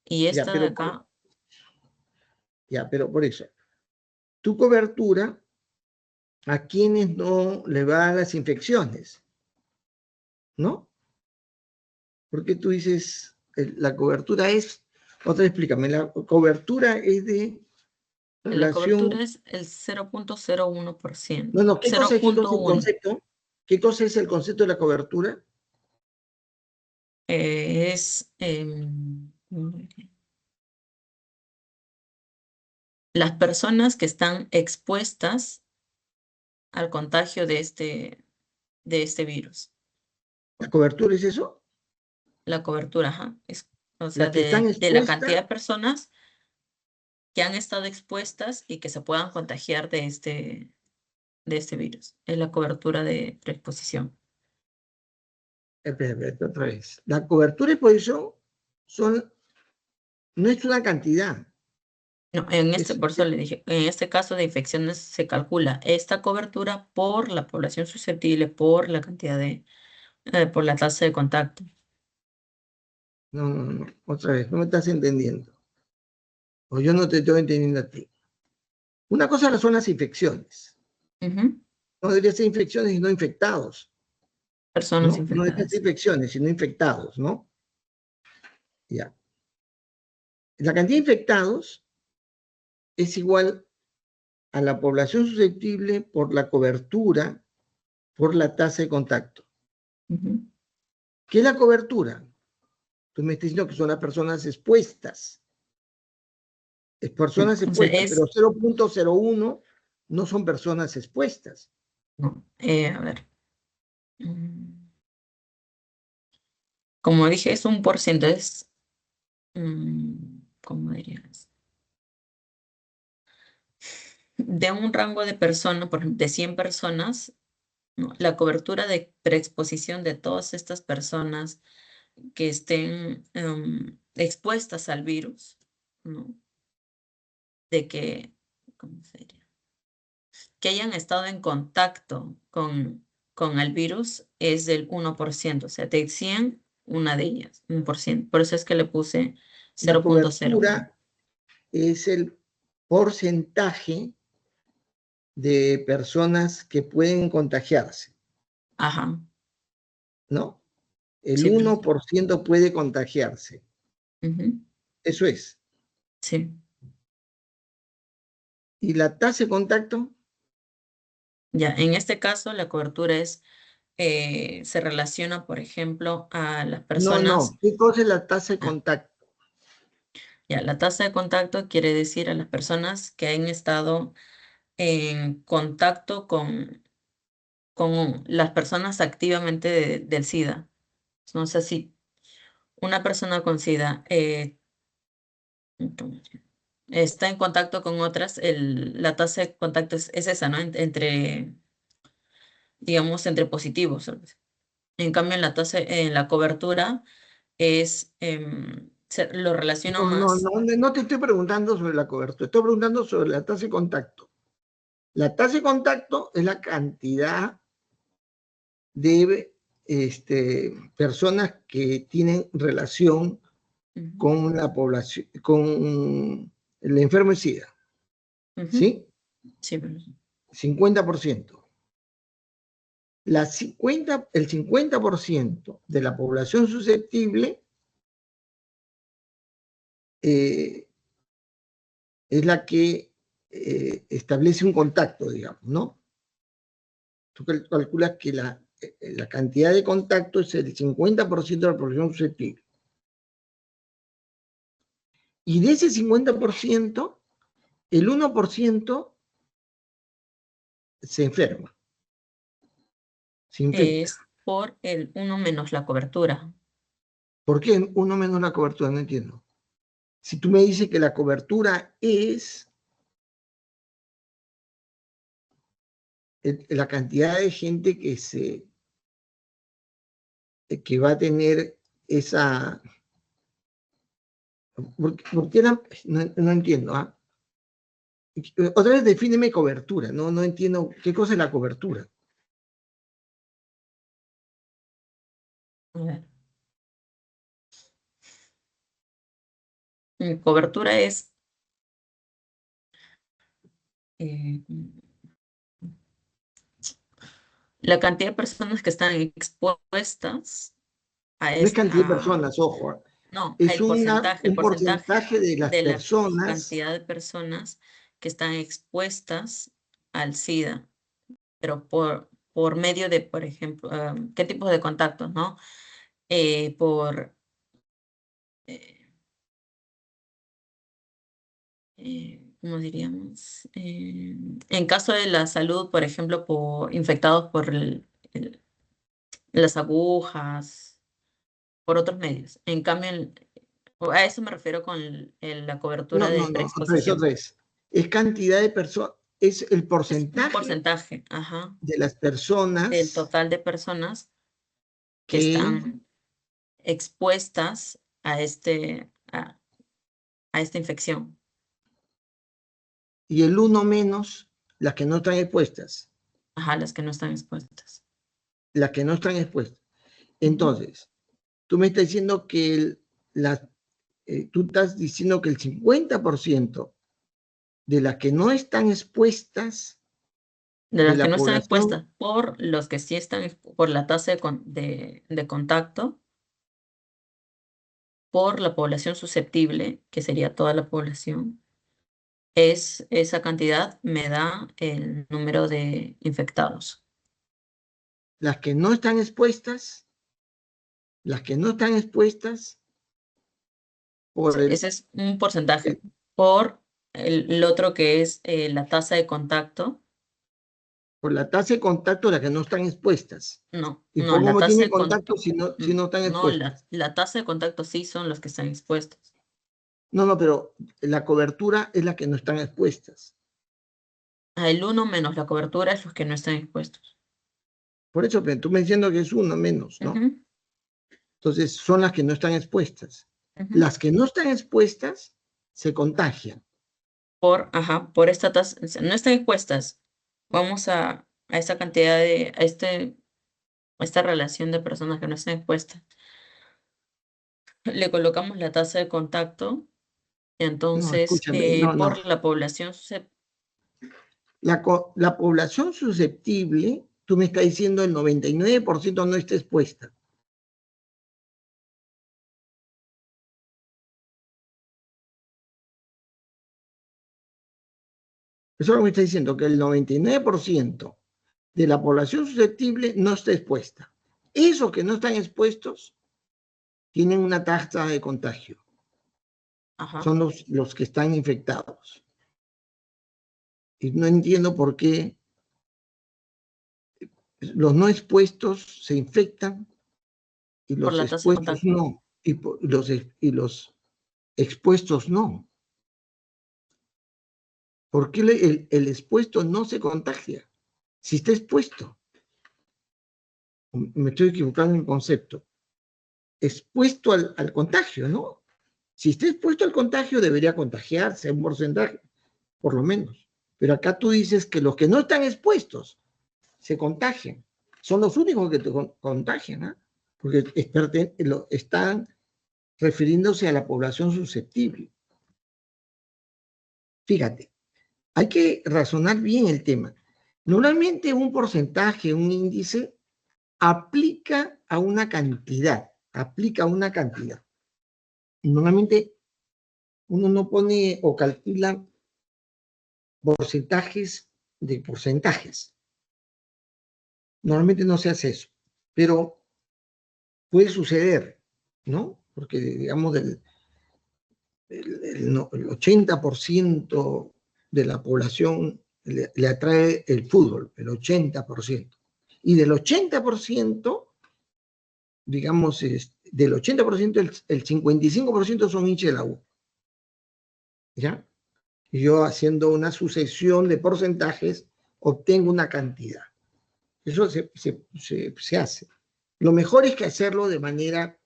Y Ya, esta de acá, pero por eso, tu cobertura a quienes no le va a las infecciones, ¿no? Porque tú dices, la cobertura es, otra explícame, la cobertura es de la población. cobertura es el 0.01%. No, no, ¿qué cosa es el 0.1. concepto? ¿Qué cosa es el concepto de la cobertura? Es las personas que están expuestas al contagio de este virus. ¿La cobertura es eso? La cobertura, ajá, es, o sea, Las que están de la expuestas, cantidad de personas que han estado expuestas y que se puedan contagiar de este virus. Es la cobertura de preexposición. espera, otra vez. La cobertura y por eso son, no es una cantidad, No, es, por eso le dije, en este caso de infecciones se calcula esta cobertura por la población susceptible, por la cantidad por la tasa de contacto. no, otra vez, no me estás entendiendo. O yo no te estoy entendiendo a ti. Una cosa son las infecciones. Ujú. No debería ser infecciones y no infectados, Personas ¿no? No debería ser infectadas. infecciones, sino infectados, ¿no? Ya. La cantidad de infectados es igual a la población susceptible por la cobertura, por la tasa de contacto. Ujú. ¿Qué es la cobertura? Tú me estás diciendo que son las personas expuestas. Es personas O sea, expuestas, pero 0,01 no son personas expuestas. no, a ver. Mm, Como dije, es un por ciento, ¿cómo dirías? De un rango de personas, por ejemplo, de 100 personas, ¿no? La cobertura de preexposición de todas estas personas que estén expuestas al virus, ¿no? De que, ¿cómo sería? Que hayan estado en contacto con el virus es del 1%, o sea, de 100, una de ellas, 1%. Por eso es que le puse La 0.01. cobertura es el porcentaje de personas que pueden contagiarse, Ajá, ¿no? El sí, 1% puede contagiarse. ujú, Eso es. sí. ¿Y la tasa de contacto? Ya, en este caso la cobertura se relaciona, por ejemplo, a las No, personas. no. ¿Qué cosa es la tasa de Ah, contacto? ya, la tasa de contacto quiere decir a las personas que han estado en contacto con las personas activamente del SIDA. No sé si una persona con SIDA está en contacto con otras, la tasa de contacto es esa, ¿no? Entre, digamos, entre positivos. En cambio, en la cobertura lo relaciono No, no, más. no, no te estoy preguntando sobre la cobertura, estoy preguntando sobre la tasa de contacto. La tasa de contacto es la cantidad de personas que tienen relación con la población, con el enfermo de SIDA. ¿Sí? Sí. 50%. El 50% de la población susceptible es la que establece un contacto, digamos, ¿no? Tú calculas que la cantidad de contacto es el 50% de la población susceptible. Y de ese 50%, el 1% se enferma, se infecta. Es por el 1 menos la cobertura. ¿Por qué 1 menos la cobertura? No entiendo. Si tú me dices que la cobertura es la cantidad de gente que va a tener esa... ¿Por qué no entiendo? ¿Ah? Otra vez defíneme cobertura, no entiendo qué cosa es la cobertura. A ver. Cobertura es la cantidad de personas que están expuestas a No es cantidad de esta, personas, ojo, no, es el un porcentaje porcentaje de las de la personas cantidad de personas que están expuestas al SIDA, pero por medio de, por ejemplo, ¿qué tipo de contactos, no? Por eh, ¿cómo diríamos? En caso de la salud, por ejemplo, por infectados por las agujas, por otros medios. En cambio, a eso me refiero con la cobertura de otra preexposición. vez. Es cantidad de personas, es el Es un porcentaje porcentaje, ajá, de las del personas total de personas que que, están expuestas a esta infección. y el 1 menos las que no están expuestas, Ajá, las que no están expuestas. las que no están expuestas. Ujú. Entonces, tú me estás diciendo que tú estás diciendo que el 50% de las que no están expuestas De de las que la no están población, expuestas por los que sí están, por la tasa de contacto, por la población susceptible, que sería toda la población, esa cantidad me da el número de infectados. las que no están expuestas, las que no están expuestas por Ese es un porcentaje. Por el otro que es la tasa de contacto, por la tasa de contacto, las que no están expuestas. ¿Y no, por la cómo tasa tienen de contacto si no están no, expuestas? la tasa de contacto sí son los que están expuestos. No, pero la cobertura es la que no están expuestas. El 1 menos la cobertura es los que no están expuestos. Por eso, pero tú me diciendo que es 1 menos, ¿no? Ujú, Entonces, son las que no están expuestas. ujú. Las que no están expuestas se contagian. Por esta tasa, o sea, no están expuestas. Vamos a esta cantidad a esta relación de personas que no están expuestas. Le colocamos la tasa de contacto, No, entonces, escúchame, no. por la población, La población susceptible, tú me estás diciendo el 99% no está expuesta. Eso es lo que me está diciendo, que el 99% de la población susceptible no está expuesta. Esos que no están expuestos tienen una tasa de contagio. ajá, Son los que están infectados. Y no entiendo por qué los no expuestos se infectan y por los la tasa de expuestos contacto. no, y los expuestos no. ¿Por qué el expuesto no se contagia? Si está expuesto. Me estoy equivocando en el concepto. Expuesto al contagio, ¿no? Si está expuesto al contagio, debería contagiarse un porcentaje, por lo menos. Pero acá tú dices que los que no están expuestos se contagian. Son los únicos que te contagian, ¿eh? Porque están refiriéndose a la población susceptible. Fíjate, hay que razonar bien el tema. Normalmente un porcentaje, un índice, aplica a una cantidad. Normalmente uno no pone o calcula porcentajes de porcentajes. Normalmente no se hace eso, pero puede suceder, ¿no? Porque, digamos, el 80% de la población le atrae el fútbol, el 80%. Y del 80%, digamos, del 80%, el 55% son hinchas de la U. ¿Ya? Y yo, haciendo una sucesión de porcentajes, obtengo una cantidad. Eso se hace. Lo mejor es que hacerlo de manera,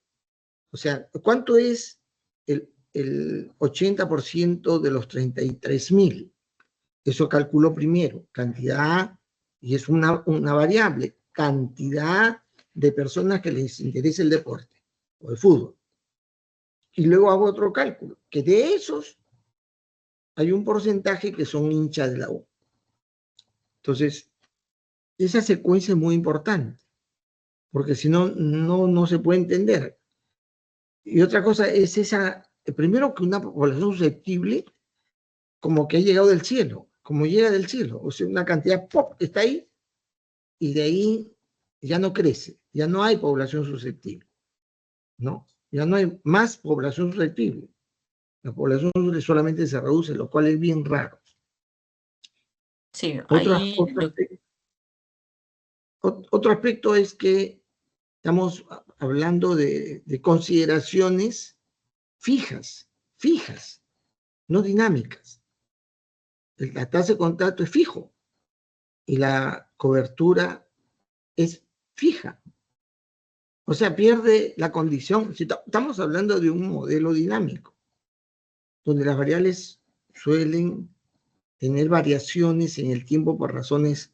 o sea, ¿cuánto es el 80% de los 33.000? Eso calculo primero, cantidad, y es una variable, cantidad de personas que les interesa el deporte o el fútbol. Y luego hago otro cálculo, que de esos hay un porcentaje que son hinchas de la U. Entonces, esa secuencia es muy importante, porque si no, no se puede entender. Y otra cosa es primero, que una población susceptible como que ha llegado del cielo, como llega del cielo, o sea, una cantidad ¡pop! Está ahí, y de ahí ya no crece, ya no hay población susceptible, ¿no? Ya no hay más población susceptible. La población solamente se reduce, lo cual es bien raro. Sí, Otro, ahí otro aspecto es que estamos hablando de consideraciones fijas, no dinámicas. La tasa de contacto es fijo y la cobertura es fija. O sea, pierde la condición. Si estamos hablando de un modelo dinámico, donde las variables suelen tener variaciones en el tiempo por razones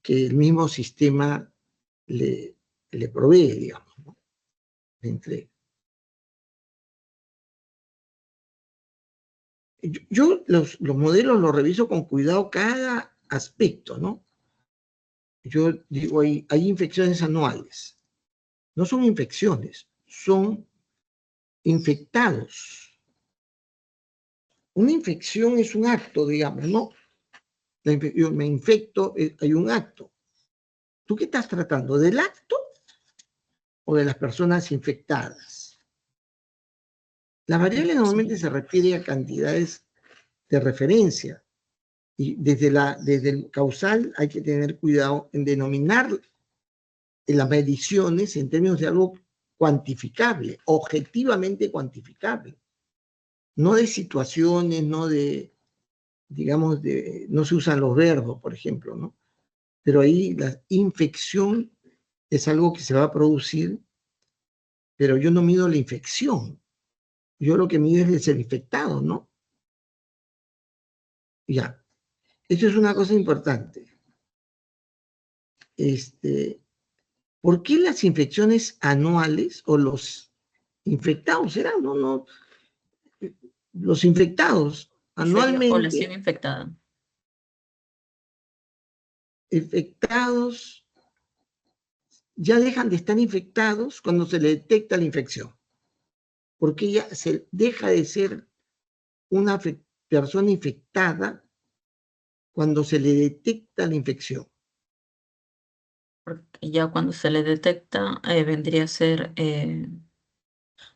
que el mismo sistema le provee, digamos, ¿no? Yo los modelos los reviso con cuidado cada aspecto, ¿no? Yo digo, hay infecciones anuales. No son infecciones, son infectados. Una infección es un acto, digamos, ¿no? Yo me infecto, hay un acto. ¿Tú qué estás tratando? ¿Del acto o de las personas infectadas? La variable normalmente se refiere a cantidades de referencia, y desde el causal hay que tener cuidado en denominar las mediciones en términos de algo cuantificable, objetivamente cuantificable, no de situaciones, no de, digamos, no se usan los verbos, por ejemplo, ¿no? Pero ahí la infección es algo que se va a producir, pero yo no mido la infección, yo lo que mido es el infectado, ¿no? Ya, eso es una cosa importante. ¿Por qué las infecciones anuales o los infectados serán? No, los infectados sería población anualmente, infectada. infectados ya dejan de estar infectados cuando se le detecta la infección, porque ya se deja de ser una persona infectada cuando se le detecta la infección. Porque ya cuando se le detecta, vendría a ser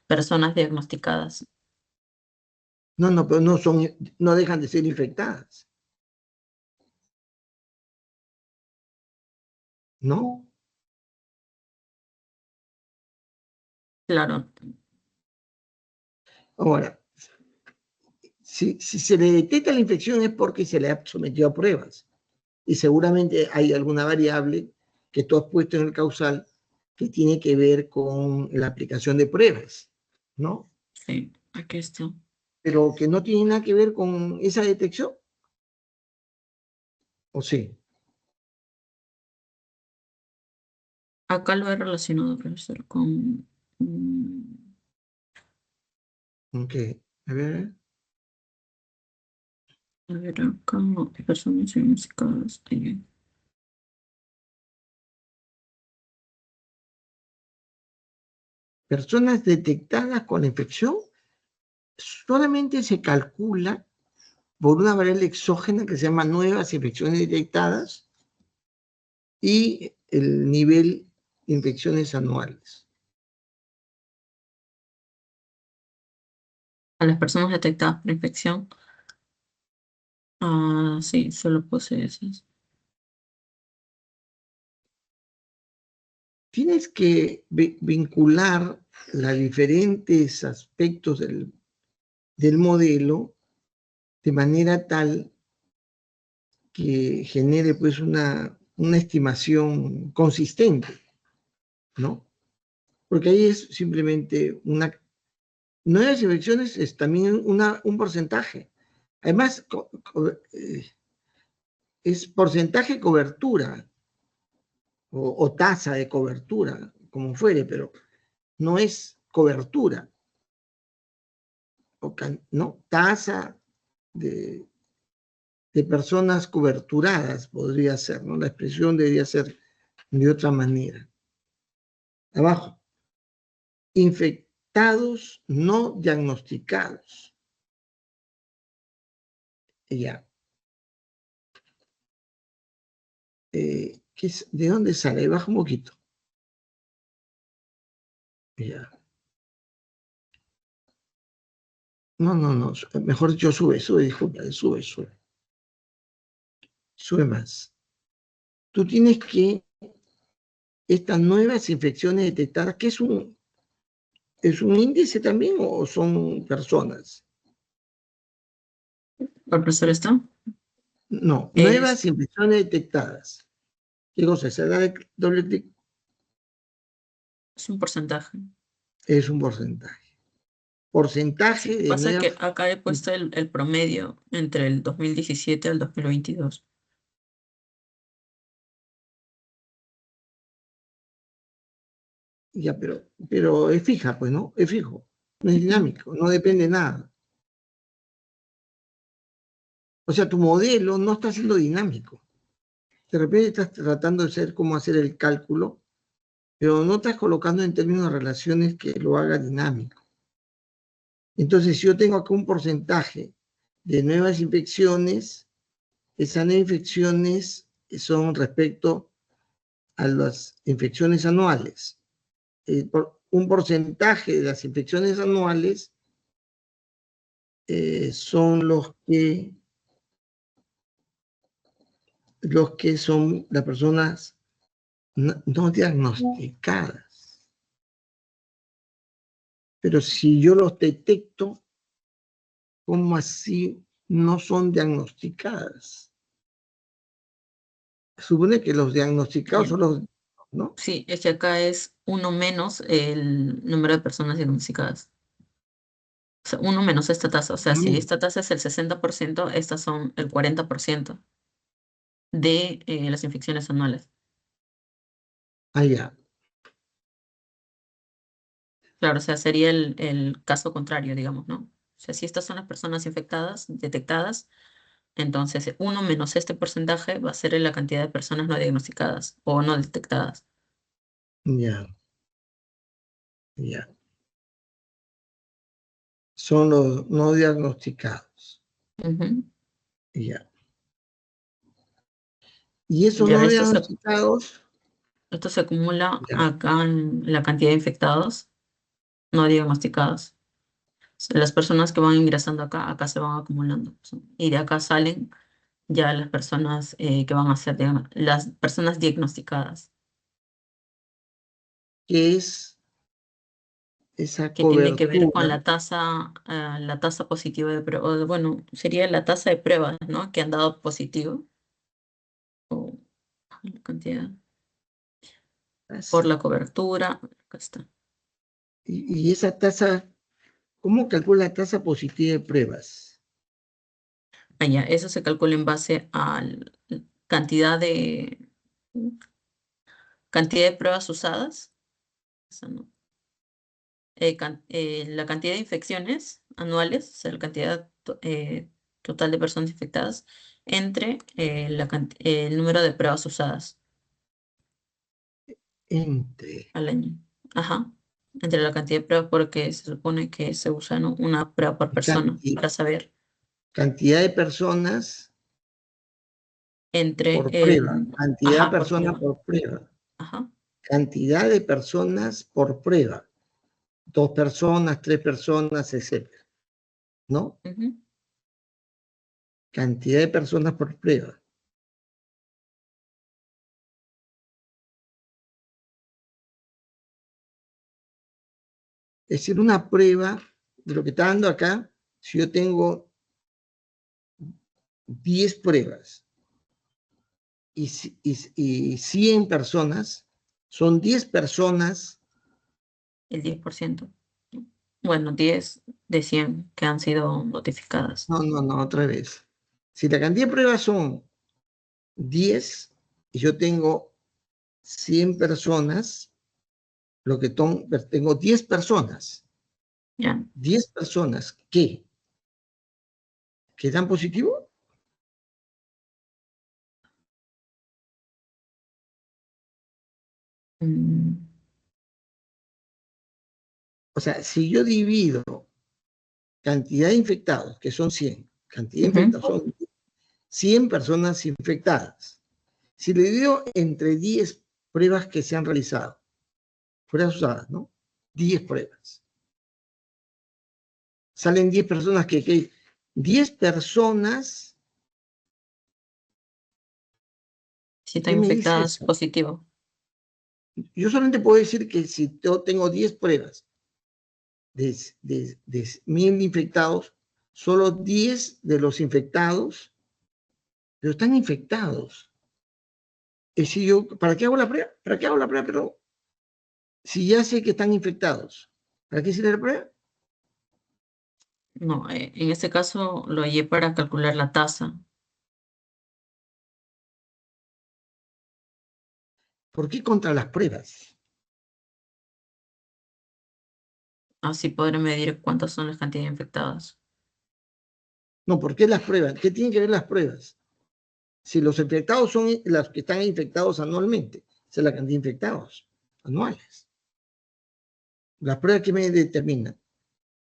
personas diagnosticadas. No, pero no dejan de ser infectadas, ¿no? Claro, Ahora, si se le detecta la infección es porque se le ha sometido a pruebas. Y seguramente hay alguna variable que tú has puesto en el causal que tiene que ver con la aplicación de pruebas, ¿no? sí, aquí está. Pero que no tiene nada que ver con esa detección. ¿O sí? Acá lo he relacionado, profesor, con... Ok. A ver. a ver, acá no, personas diagnosticadas. Personas detectadas con la infección solamente se calcula por una variable exógena que se llama nuevas infecciones detectadas y el nivel de infecciones anuales. A las personas detectadas por infección. Ah, sí, solo posee esas. Tienes que vincular los diferentes aspectos del modelo de manera tal que genere pues una estimación consistente, ¿no? Porque ahí es simplemente una... Nuevas infecciones es también un porcentaje. Además, es porcentaje cobertura o tasa de cobertura, como fuere, pero no es cobertura, ¿no? Tasa de personas coberturadas podría ser, ¿no? La expresión debería ser de otra manera. Abajo, infectados no diagnosticados. Ya. ¿De dónde sale? Baja un poquito. Ya. No. Mejor dicho, sube, disculpa, sube. Sube más. Tú tienes que, estas nuevas infecciones detectadas, ¿qué es un índice también o son personas? ¿El profesor está? No, Es, nuevas infecciones detectadas. ¿Qué cosa? ¿Se da doble clic? es un porcentaje. Es un porcentaje. Porcentaje Sí, de pasa nuevas... que acá he puesto el promedio entre el 2017 al 2022. Ya, pero es fija, pues, ¿no? Es fijo. No es dinámico, no depende de nada. O sea, tu modelo no está siendo dinámico. De repente estás tratando de hacer cómo hacer el cálculo, pero no estás colocando en términos de relaciones que lo haga dinámico. Entonces, si yo tengo acá un porcentaje de nuevas infecciones, esas nuevas infecciones son respecto a las infecciones anuales. Un porcentaje de las infecciones anuales son los que son las personas no diagnosticadas. Pero si yo los detecto, ¿cómo así no son diagnosticadas? Supone que los diagnosticados Bien. son los, ¿no? Sí, es que acá es uno menos el número de personas diagnosticadas. O sea, uno menos esta tasa. O sea, si esta tasa es el 60%, estas son el 40% de las infecciones anuales. Allá. Claro, o sea, sería el caso contrario, digamos, ¿no? O sea, si estas son las personas infectadas, detectadas, entonces uno menos este porcentaje va a ser la cantidad de personas no diagnosticadas o no detectadas. Ya, ya. Son los no diagnosticados. Ujú. Ya. Y esos Ya no esto diagnosticados, esto se acumula ya, acá en la cantidad de infectados no diagnosticados. Las personas que van ingresando acá se van acumulando. Y de acá salen ya las personas que van a ser las personas diagnosticadas, que es esa que tiene que ver con cobertura. la tasa positiva de prueba. Bueno, sería la tasa de pruebas, ¿no? Que han dado positivo, o la cantidad, por la cobertura. Acá está. Y esa tasa, ¿cómo calcula la tasa positiva de pruebas? Allá, eso se calcula en base cantidad de pruebas usadas, eso no. La cantidad de infecciones anuales, o sea, la cantidad total de personas infectadas, entre el número de pruebas usadas Entre al año. Ajá. Entre la cantidad de pruebas, porque se supone que se usa, ¿no?, una prueba por persona para saber cantidad de personas entre por prueba, cantidad de ajá, por personas prueba. por prueba, Ajá. cantidad de personas por prueba, 2 personas, 3 personas, etcétera, ¿no? Ujú. Cantidad de personas por prueba. Es decir, una prueba de lo que está dando acá, si yo tengo 10 pruebas y 100 personas, son 10 personas. El 10%. Bueno, 10 de 100 que han sido notificadas. No, otra vez. Si la cantidad de pruebas son 10 y yo tengo 100 personas, tengo 10 personas. Ya. 10 personas que dan positivo. Mm, O sea, si yo divido cantidad de infectados, que son 100, cantidad de ujú. infectados son 100 personas infectadas. Si le divido entre 10 pruebas que se han realizado, pruebas usadas, ¿no? 10 pruebas. Salen 10 personas 10 personas. Si están ¿Qué me dice infectadas, eso? positivo. Yo solamente puedo decir que si yo tengo 10 pruebas de 1000 infectados, solo 10 de los infectados, pero están infectados. Es decir, ¿para qué hago la prueba? ¿Para qué hago la prueba? Pero si ya sé que están infectados, ¿para qué sirve la prueba? No, en este caso lo hallé para calcular la tasa. ¿Por qué contra las pruebas? Así podré medir cuántas son las cantidades infectadas. No, ¿por qué las pruebas? ¿Qué tienen que ver las pruebas? Si los infectados son los que están infectados anualmente, esa es la cantidad de infectados anuales. Las pruebas que me determinan.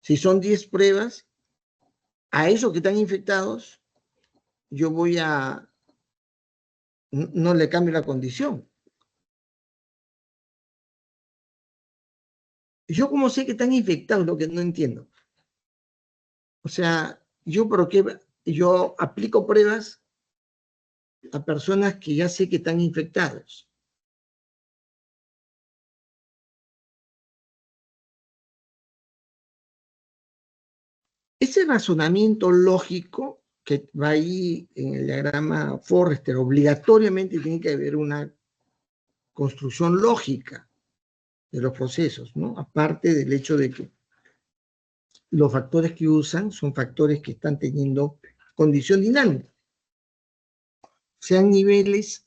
Si son 10 pruebas, a esos que están infectados, yo no le cambio la condición. Yo como sé que están infectados, lo que no entiendo. O sea, yo aplico pruebas a personas que ya sé que están infectados. Ese razonamiento lógico que va ahí en el diagrama Forrester, obligatoriamente tiene que haber una construcción lógica de los procesos, ¿no? Aparte del hecho de que los factores que usan son factores que están teniendo condición dinámica, sean niveles,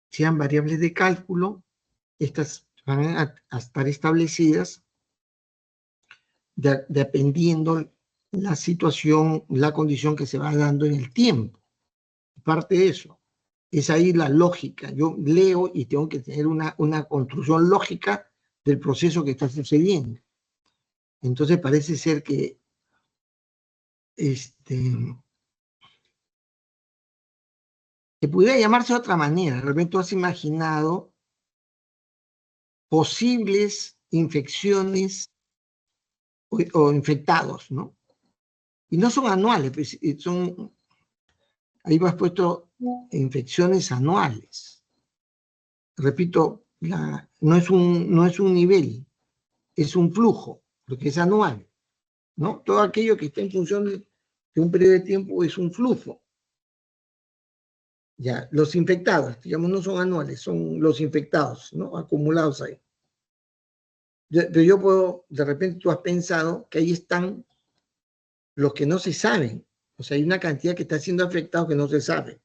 sean variables de cálculo, estas van a estar establecidas dependiendo la situación, la condición que se va dando en el tiempo. Parte de eso, es ahí la lógica. Yo leo y tengo que tener una construcción lógica del proceso que está sucediendo. Entonces parece ser que que pudiera llamarse de otra manera. Realmente tú has imaginado posibles infecciones o infectados, ¿no? Y no son anuales, pues, ahí vas puesto infecciones anuales. Repito, no es un nivel, es un flujo, porque es anual, ¿no? Todo aquello que está en función de un periodo de tiempo es un flujo. Ya, los infectados, digamos, no son anuales, son los infectados, ¿no? Acumulados ahí. Pero yo puedo, de repente tú has pensado que ahí están los que no se saben. O sea, hay una cantidad que está siendo afectados que no se sabe,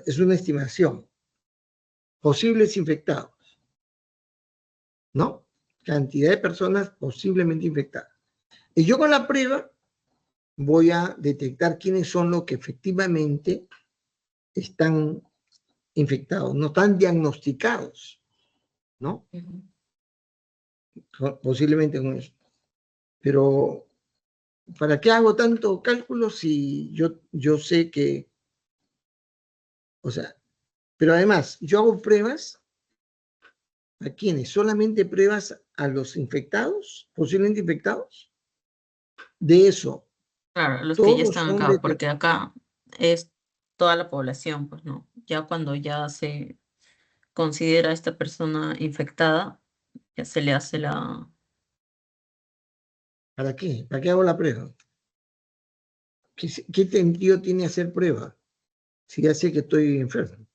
es una estimación. Posibles infectados, ¿no? Cantidad de personas posiblemente infectadas. Y yo con la prueba voy a detectar quiénes son los que efectivamente están infectados, no están diagnosticados, ¿no? Posiblemente con eso. Pero, ¿para qué hago tanto cálculo si yo sé que, o sea, pero además, yo hago pruebas a quienes, solamente pruebas a los infectados, posiblemente infectados, de eso, Claro, los que ya todos están son acá, de, porque acá es toda la población, pues no. Ya cuando ya se considera a esta persona infectada, ya se le hace la... ¿para qué? ¿Para qué hago la prueba? ¿Qué sentido tiene hacer prueba si ya sé que estoy enfermo?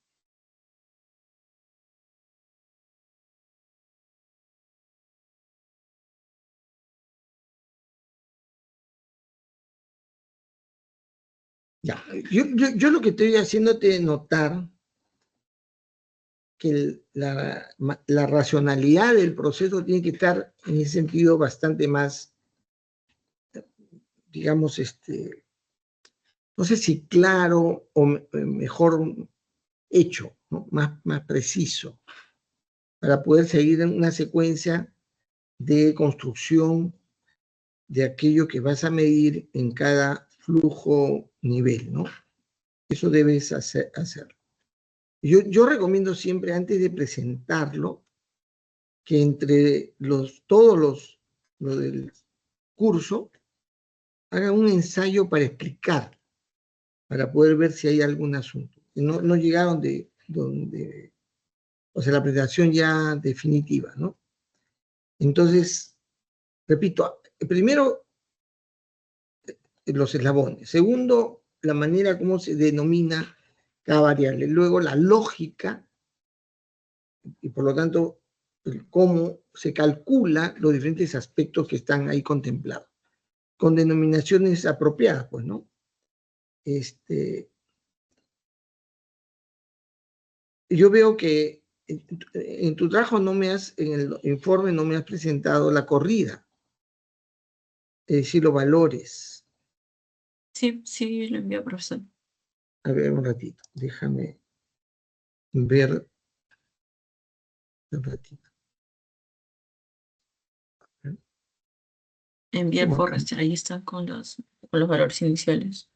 Ya, yo lo que estoy haciéndote notar que la racionalidad del proceso tiene que estar en ese sentido bastante más, digamos, no sé si claro o mejor hecho, ¿no? Más preciso, para poder seguir en una secuencia de construcción de aquello que vas a medir en cada flujo nivel, ¿no? Eso debes hacer. Yo recomiendo siempre, antes de presentarlo, que entre todos los del curso, hagan un ensayo para explicar, para poder ver si hay algún asunto. No llegaron o sea, la presentación ya definitiva, ¿no? Entonces, repito, primero, los eslabones. Segundo, la manera como se denomina cada variable. Luego, la lógica y por lo tanto, cómo se calcula los diferentes aspectos que están ahí contemplados, con denominaciones apropiadas, pues, ¿no? Yo veo que en tu trabajo en el informe no me has presentado la corrida, es decir, los valores. Sí, sí, lo envío, profesor. A ver, un ratito, déjame ver un ratito. Envía el ¿Cómo acá? Forrester, ahí está con los valores iniciales.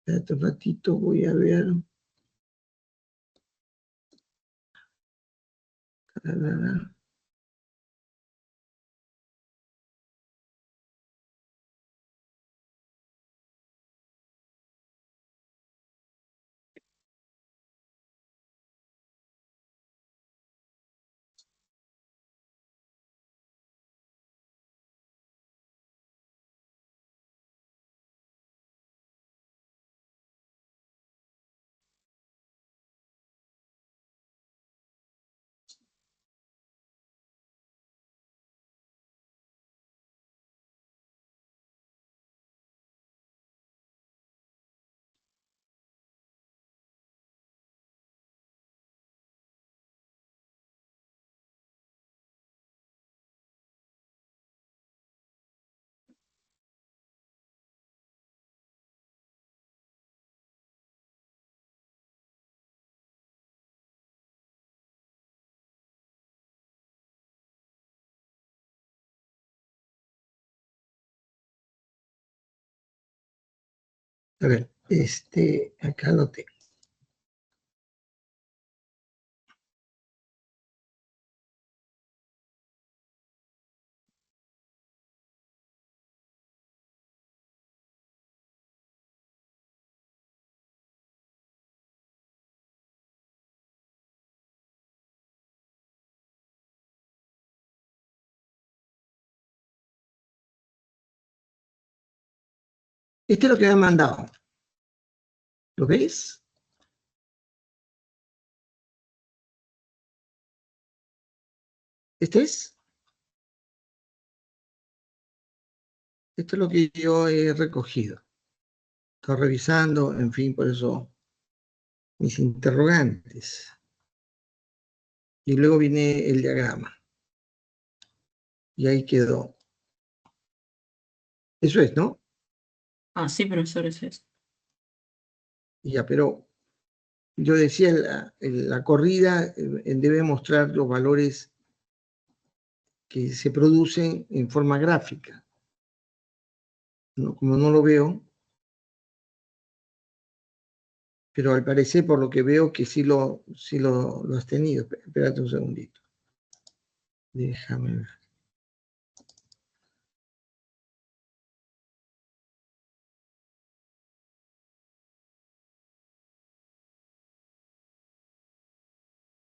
Espérate un ratito, voy a ver. A ver, acá lo tengo. Este es lo que me han mandado. ¿Lo ves? ¿Este es? Esto es lo que yo he recogido. Estoy revisando, en fin, por eso mis interrogantes. Y luego viene el diagrama. Y ahí quedó. Eso es, ¿no? Ah, sí, profesor, eso es. Ya, pero yo decía, la corrida debe mostrar los valores que se producen en forma gráfica. ¿No? Como no lo veo, pero al parecer, por lo que veo, que sí lo has tenido. Espérate un segundito. Déjame ver.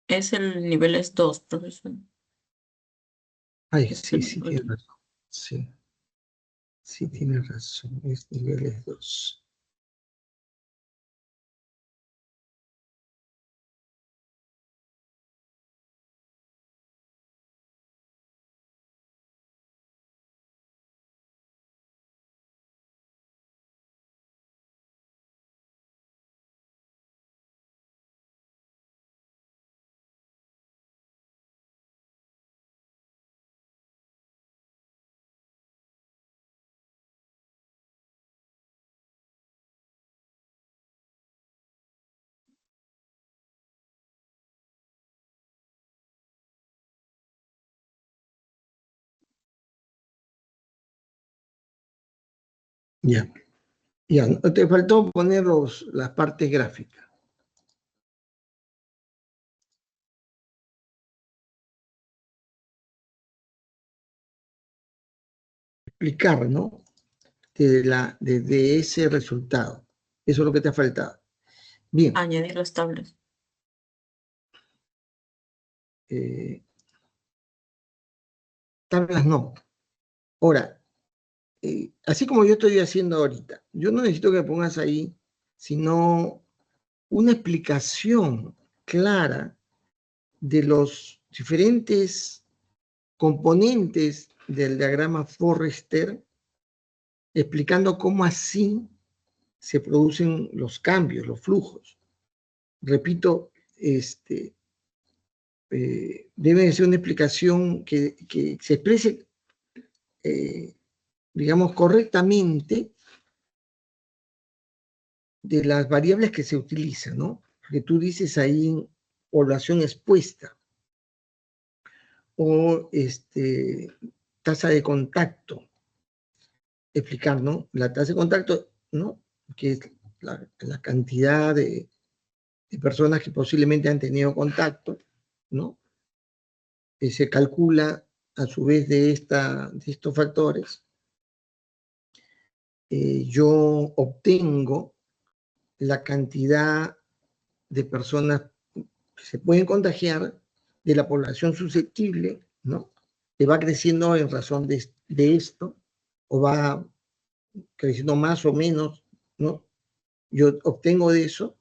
Es el nivel es 2, profesor. Ay, Es sí, el sí, nivel. tienes razón. Sí, sí, tienes razón. Es niveles 2. Ya, ya. Te faltó poner las partes gráficas. Explicar, ¿no? De ese resultado. Eso es lo que te ha faltado. Bien. Añadir las tablas. Tablas no. Ahora, así como yo estoy haciendo ahorita, yo no necesito que pongas ahí, sino una explicación clara de los diferentes componentes del diagrama Forrester, explicando cómo así se producen los cambios, los flujos. Repito, debe ser una explicación que se exprese, digamos, correctamente de las variables que se utilizan, ¿no? Porque tú dices ahí población expuesta o tasa de contacto, explicar, ¿no? La tasa de contacto, ¿no? Que es la cantidad de personas que posiblemente han tenido contacto, ¿no? Se calcula a su vez de estos factores. Yo obtengo la cantidad de personas que se pueden contagiar de la población susceptible, ¿no? Que va creciendo en razón de esto, o va creciendo más o menos, ¿no? Yo obtengo de eso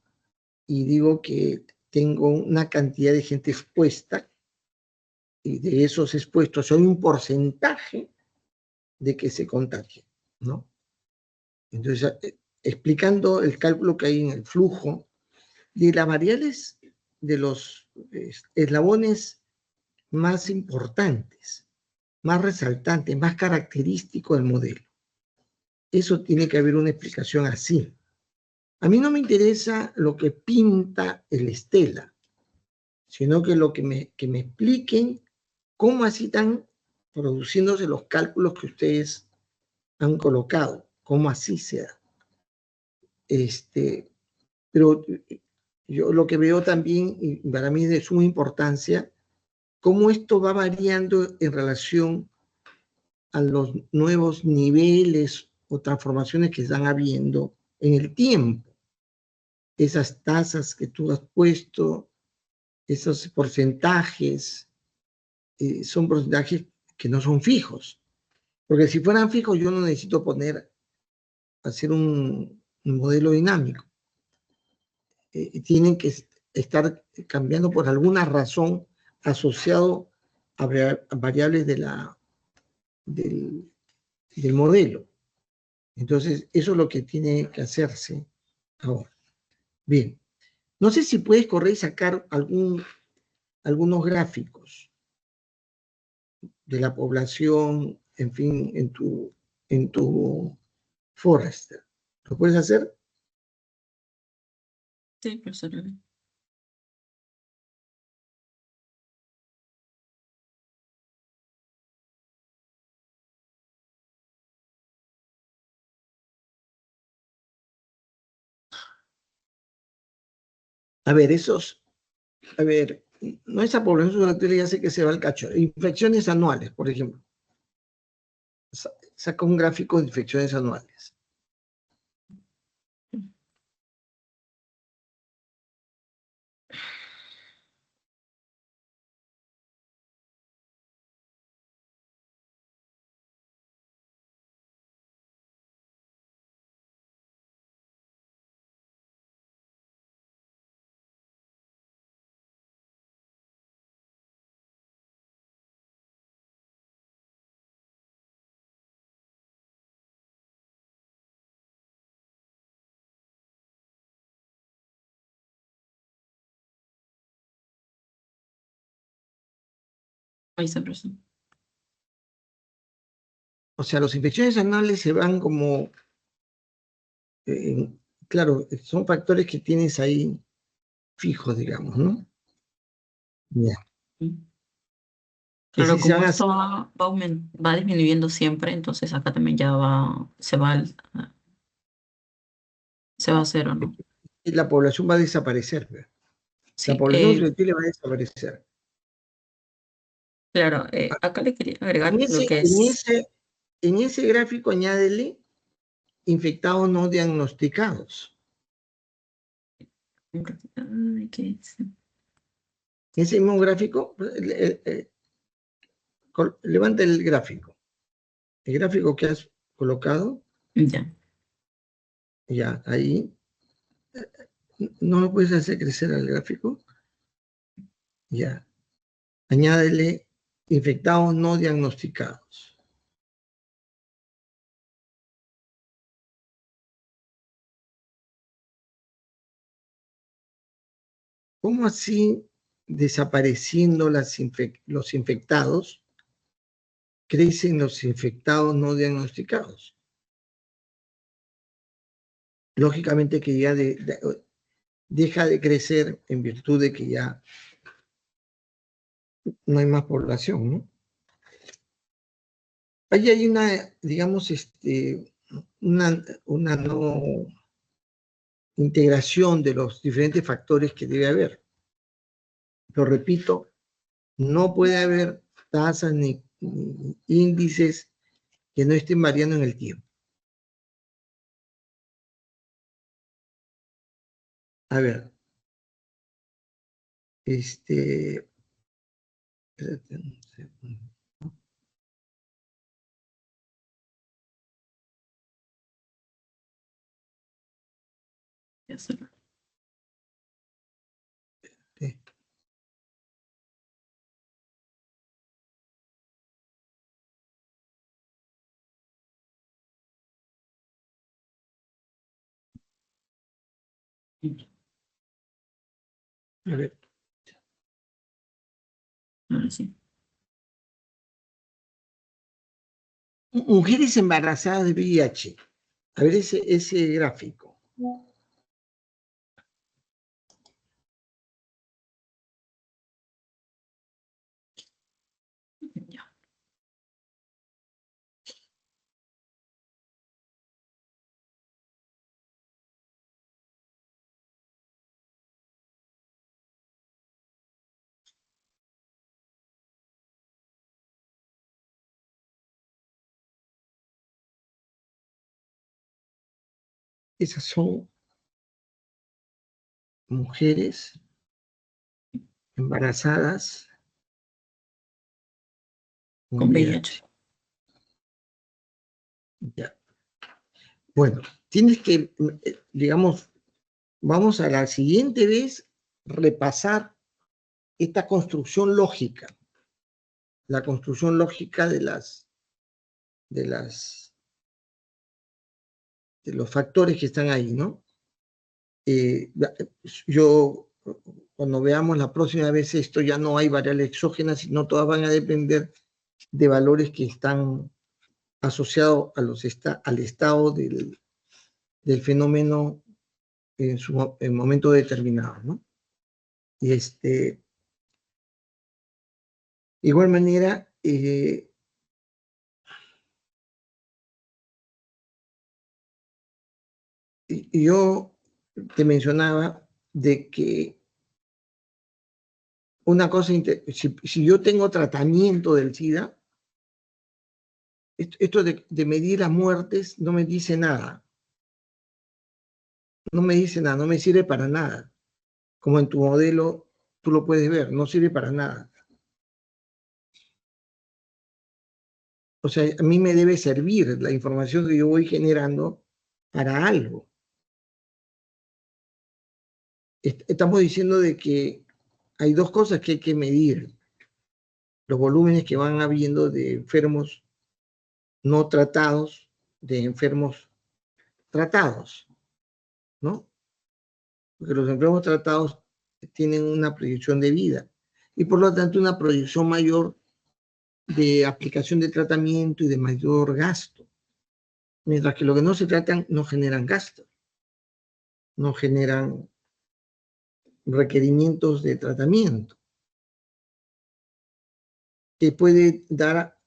y digo que tengo una cantidad de gente expuesta, y de esos expuestos hay un porcentaje de que se contagie, ¿no? Entonces, explicando el cálculo que hay en el flujo de las variables de los eslabones más importantes, más resaltantes, más característicos del modelo. Eso tiene que haber una explicación así. A mí no me interesa lo que pinta el Estela, sino que que me expliquen cómo así están produciéndose los cálculos que ustedes han colocado, cómo así se da. Pero yo lo que veo también, y para mí es de suma importancia, cómo esto va variando en relación a los nuevos niveles o transformaciones que están habiendo en el tiempo. Esas tasas que tú has puesto, esos porcentajes, son porcentajes que no son fijos. Porque si fueran fijos, yo no necesito hacer un modelo dinámico. Tienen que estar cambiando por alguna razón asociado a variables del modelo. Entonces, eso es lo que tiene que hacerse ahora. Bien, No sé si puedes correr y sacar algunos gráficos de la población, en fin, en tu Forrester. ¿Lo puedes hacer? Sí, profesor. A ver, no esa población susceptible ya sé que se va al cacho. Infecciones anuales, por ejemplo. Saca un gráfico de infecciones anuales. Ahí está, profesor. O sea, las infecciones anuales se van como, claro, son factores que tienes ahí fijos, digamos, ¿no? Ya. Que Claro, sí se como van a esto va disminuyendo siempre, entonces acá también ya se va a cero, ¿no? la población va a desaparecer. ¿Ve? La Sí, población susceptible va a desaparecer. claro, acá le quería En agregar lo ese, que en es. ese, en ese gráfico añádele infectados no diagnosticados. Ay, ¿qué es? En ese mismo gráfico, levanta el gráfico que has colocado, Ya. ya, ahí, no lo puedes hacer crecer al gráfico, ya, añádele infectados no diagnosticados. ¿Cómo así desapareciendo los infectados, crecen los infectados no diagnosticados? Lógicamente que ya deja de crecer en virtud de que ya no hay más población, ¿no? Ahí hay una, digamos, una no integración de los diferentes factores que debe haber. Lo repito, no puede haber tasas ni índices que no estén variando en el tiempo. A ver, espérate un segundo. Ya se Sí. A ver, ahora sí. mujeres embarazadas de VIH. A ver ese gráfico. Ya. Esas son mujeres embarazadas con Con VIH. VIH. Ya. Bueno, tienes que, digamos, vamos a la siguiente vez repasar esta construcción lógica, la construcción lógica de las, de los factores que están ahí, ¿no? Yo, cuando veamos la próxima vez esto, ya no hay variables exógenas, sino todas van a depender de valores que están asociados al estado del fenómeno en momento determinado, ¿no? Y igual manera, yo te mencionaba de que una cosa, si yo tengo tratamiento del SIDA, esto de medir las muertes no me dice nada. No me dice nada, no me sirve para nada. Como en tu modelo, tú lo puedes ver, no sirve para nada. O sea, a mí me debe servir la información que yo voy generando para algo. Estamos diciendo de que hay dos cosas que hay que medir. Los volúmenes que van habiendo de enfermos no tratados, de enfermos tratados, ¿no? Porque los enfermos tratados tienen una proyección de vida y por lo tanto una proyección mayor de aplicación de tratamiento y de mayor gasto. Mientras que lo que no se tratan no generan gasto, no generan requerimientos de tratamiento, que puede dar,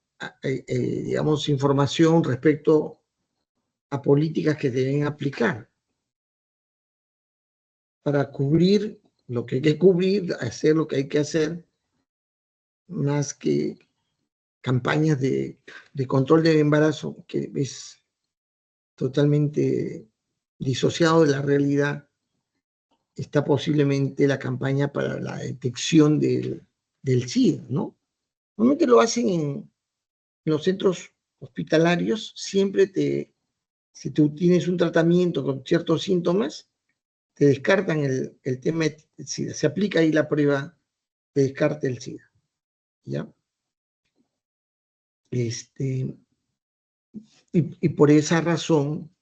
digamos, información respecto a políticas que deben aplicar para cubrir lo que hay que cubrir, hacer lo que hay que hacer, más que campañas de control del embarazo, que es totalmente disociado de la realidad. Está posiblemente la campaña para la detección del SIDA, ¿no? Normalmente lo hacen en los centros hospitalarios, siempre si tú tienes un tratamiento con ciertos síntomas, te descartan el tema del SIDA. Se aplica ahí la prueba de descarte del SIDA, ¿ya? Y por esa razón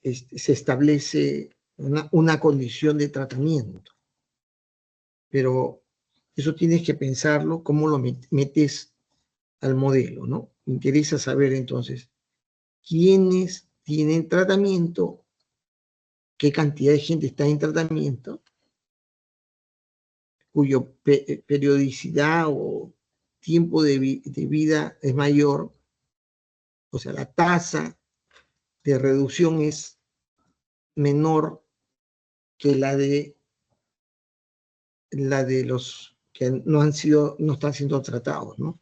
se establece una condición de tratamiento. Pero eso tienes que pensarlo, cómo lo metes al modelo, ¿no? Me interesa saber entonces quiénes tienen tratamiento, qué cantidad de gente está en tratamiento, cuyo periodicidad o tiempo de vida es mayor, o sea, la tasa de reducción es menor que la de los que no están siendo tratados, ¿no?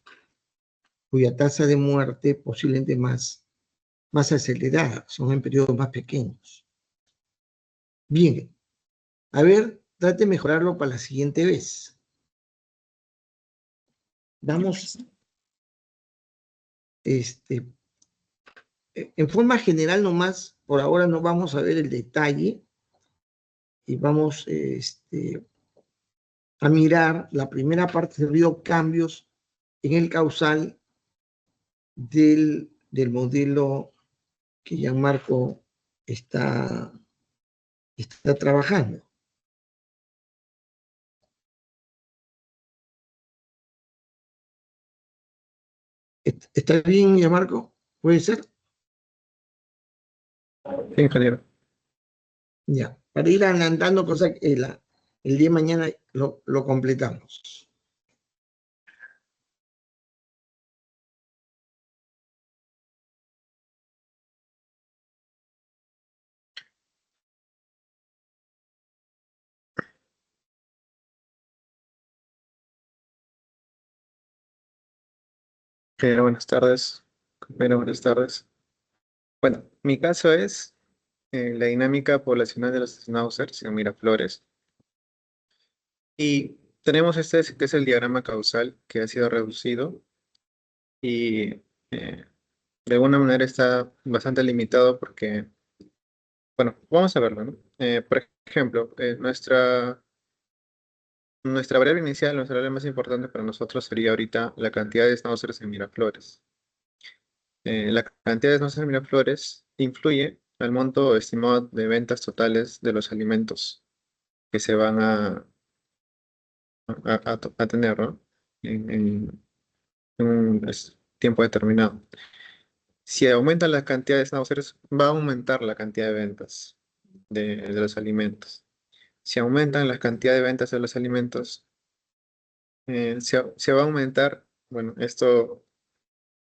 Cuya tasa de muerte posiblemente más acelerada, son en periodos más pequeños. Bien, a ver, trate de mejorarlo para la siguiente vez. Vamos, en forma general nomás, por ahora no vamos a ver el detalle y vamos a mirar la primera parte, si ha habido cambios en el causal del modelo que Gianmarco está trabajando. ¿Está bien, Gianmarco? ¿Puede ser? Sí, ingeniero. Ya, para ir adelantando cosas que el día de mañana lo completamos. Buenas tardes. Buenas tardes. Bueno, mi caso es la dinámica poblacional de los schnauzers en Miraflores. Y tenemos que es el diagrama causal que ha sido reducido y de alguna manera está bastante limitado porque, bueno, vamos a verlo, ¿no? Por ejemplo, nuestra variable inicial, nuestra variable más importante para nosotros sería ahorita la cantidad de schnauzers en Miraflores. La cantidad de schnauzers en Miraflores influye al monto estimado de ventas totales de los alimentos que se van a tener, ¿no? En un tiempo determinado. Si aumenta la cantidad de schnauzers, va a aumentar la cantidad de ventas de los alimentos. Si aumentan la cantidad de ventas de los alimentos, se va a aumentar, bueno, esto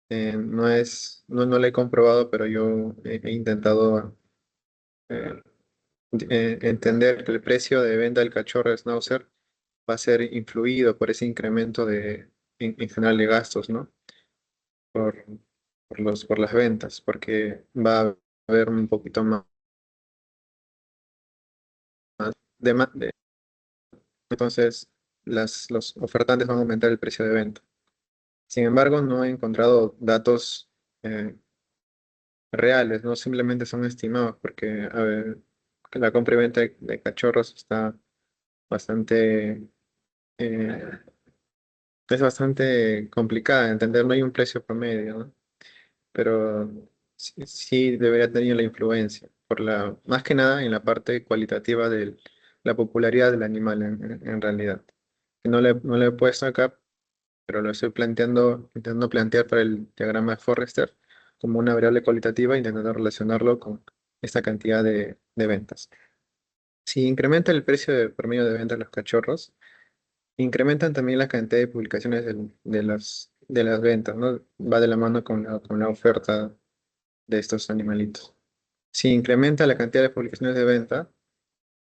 no lo he comprobado, pero yo he intentado eh, entender que el precio de venta del cachorro de Schnauzer va a ser influido por ese incremento en general de gastos, ¿no? Por, por las ventas, porque va a haber un poquito más de, entonces los ofertantes van a aumentar el precio de venta. Sin embargo, no he encontrado datos eh, reales, no simplemente son estimados, porque a ver, que la compra y venta de cachorros está bastante, eh, es bastante complicada de entender, no hay un precio promedio, ¿no? Pero sí debería tener la influencia, más que nada en la parte cualitativa de la popularidad del animal en realidad. Que no le he puesto acá, pero lo estoy intentando plantear para el diagrama de Forrester como una variable cualitativa, intentando relacionarlo con esta cantidad de ventas. Si incrementa el precio de promedio de venta de los cachorros, incrementan también la cantidad de publicaciones de las ventas, ¿no? Va de la mano con la oferta de estos animalitos. Si incrementa la cantidad de publicaciones de venta,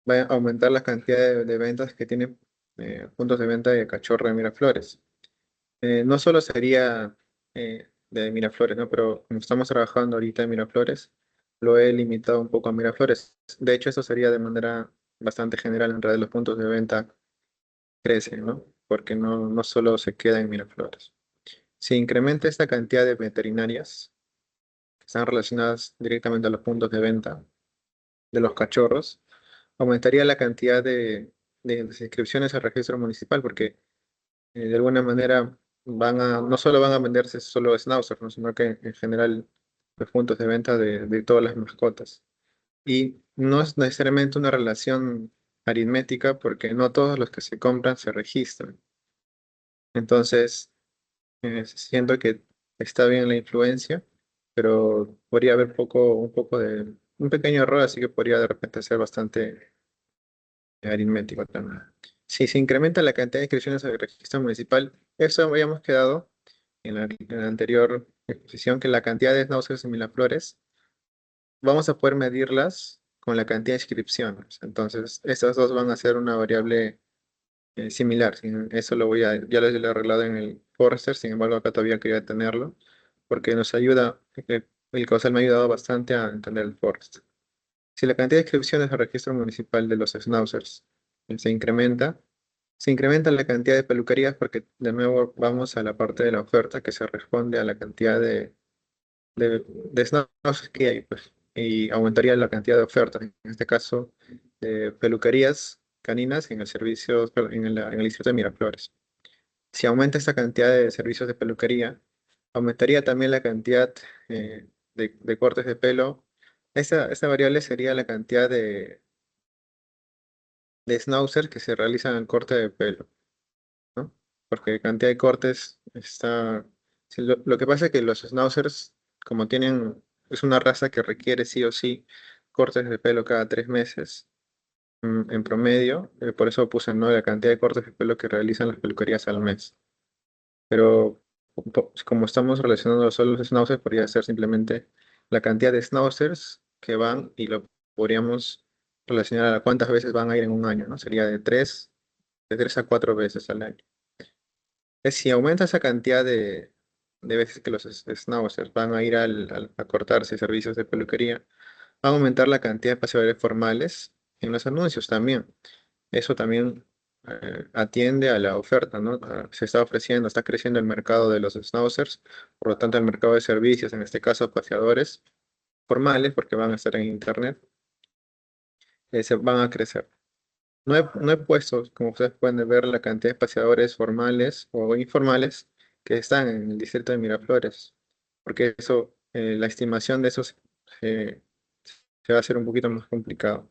va a aumentar la cantidad de ventas que tienen puntos de venta de cachorro de Miraflores. No solo sería de Miraflores, ¿no? Pero como estamos trabajando ahorita en Miraflores, lo he limitado un poco a Miraflores. De hecho, eso sería de manera bastante general en realidad los puntos de venta crecen, ¿no? Porque no solo se queda en Miraflores. Si incrementa esta cantidad de veterinarias que están relacionadas directamente a los puntos de venta de los cachorros, aumentaría la cantidad de inscripciones al registro municipal, porque de alguna manera no solo van a venderse solo schnauzers, ¿no? Sino que en general los puntos de venta de todas las mascotas. Y no es necesariamente una relación aritmética porque no todos los que se compran se registran. Entonces, siento que está bien la influencia, pero podría haber un poco de un pequeño error, así que podría de repente ser bastante aritmético también. Si se incrementa la cantidad de inscripciones al registro municipal, eso habíamos quedado en la anterior exposición, que la cantidad de náuseas en Miraflores, vamos a poder medirlas con la cantidad de inscripciones. Entonces, estas dos van a ser una variable similar. Eso ya lo he arreglado en el Forester, sin embargo, acá todavía quería tenerlo, porque nos ayuda, el causal me ha ayudado bastante a entender el Forester. Si la cantidad de inscripciones al registro municipal de los schnauzers se incrementa, se incrementa la cantidad de peluquerías porque de nuevo vamos a la parte de la oferta que se responde a la cantidad de schnauzers que hay, pues, y aumentaría la cantidad de ofertas, en este caso de peluquerías caninas en el servicio, en el distrito de Miraflores. Si aumenta esta cantidad de servicios de peluquería, aumentaría también la cantidad de cortes de pelo. Esta variable sería la cantidad de schnauzers que se realizan el corte de pelo, ¿no? Porque cantidad de cortes está... sí, lo que pasa es que los schnauzers, como es una raza que requiere sí o sí cortes de pelo cada 3 meses, en promedio, por eso puse, ¿no?, la cantidad de cortes de pelo que realizan las peluquerías al mes. Pero como estamos relacionando solo los schnauzers, podría ser simplemente la cantidad de schnauzers que van y lo podríamos relacionar a cuántas veces van a ir en un año, ¿no? Sería de 3 a 4 veces al año. Si aumenta esa cantidad de veces que los schnauzers van a ir a cortarse servicios de peluquería, va a aumentar la cantidad de paseadores formales en los anuncios también. Eso también atiende a la oferta, ¿no? Se está ofreciendo, está creciendo el mercado de los schnauzers, por lo tanto el mercado de servicios, en este caso paseadores formales, porque van a estar en internet, se van a crecer. No he puesto, como ustedes pueden ver, la cantidad de paseadores formales o informales que están en el distrito de Miraflores, porque la estimación de esos se va a hacer un poquito más complicado.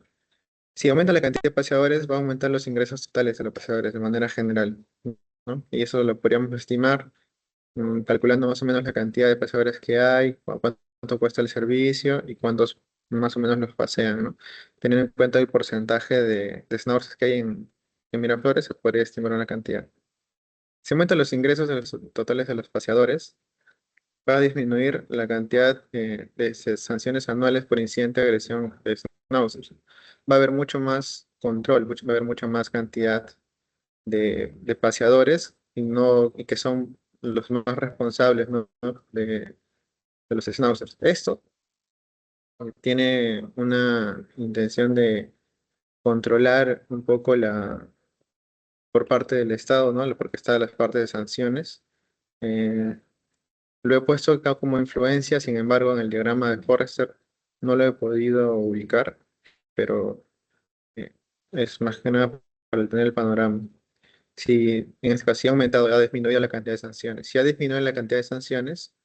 Si aumenta la cantidad de paseadores, va a aumentar los ingresos totales de los paseadores de manera general, ¿no? Y eso lo podríamos estimar calculando más o menos la cantidad de paseadores que hay, cuánto cuesta el servicio y cuántos más o menos los pasean, ¿no? Teniendo en cuenta el porcentaje de snorks que hay en Miraflores, se podría estimar una cantidad. Si aumentan los ingresos totales de los paseadores, va a disminuir la cantidad de sanciones anuales por incidente de agresión de schnauzers. Va a haber mucho más control, va a haber mucha más cantidad de paseadores y que son los más responsables, ¿no? de los schnauzers. Esto tiene una intención de controlar un poco por parte del Estado, ¿no? Porque está la parte de sanciones. Eh, Lo he puesto acá como influencia, sin embargo, en el diagrama de Forrester no lo he podido ubicar, pero eh, es más que nada para tener el panorama. Si en este caso sí ha aumentado, ha disminuido la cantidad de sanciones. Si ha disminuido la cantidad de sanciones,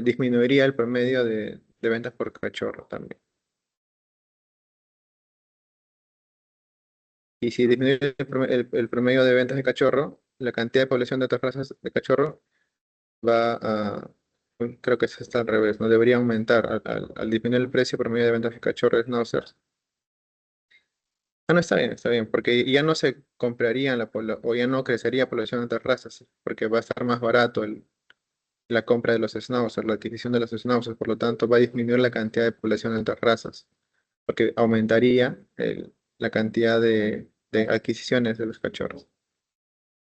disminuiría el promedio de ventas por cachorro también. Y si disminuye el promedio de ventas de cachorro, la cantidad de población de otras razas de cachorro va a, creo que eso está al revés, no debería aumentar al disminuir el precio promedio de ventas de cachorro Schnauzers. Ah, no, está bien, porque ya no se comprarían o ya no crecería población de otras razas, porque va a estar más barato la compra de los Schnauzers, la adquisición de los Schnauzers, por lo tanto va a disminuir la cantidad de población de otras razas, porque aumentaría la cantidad de adquisiciones de los cachorros.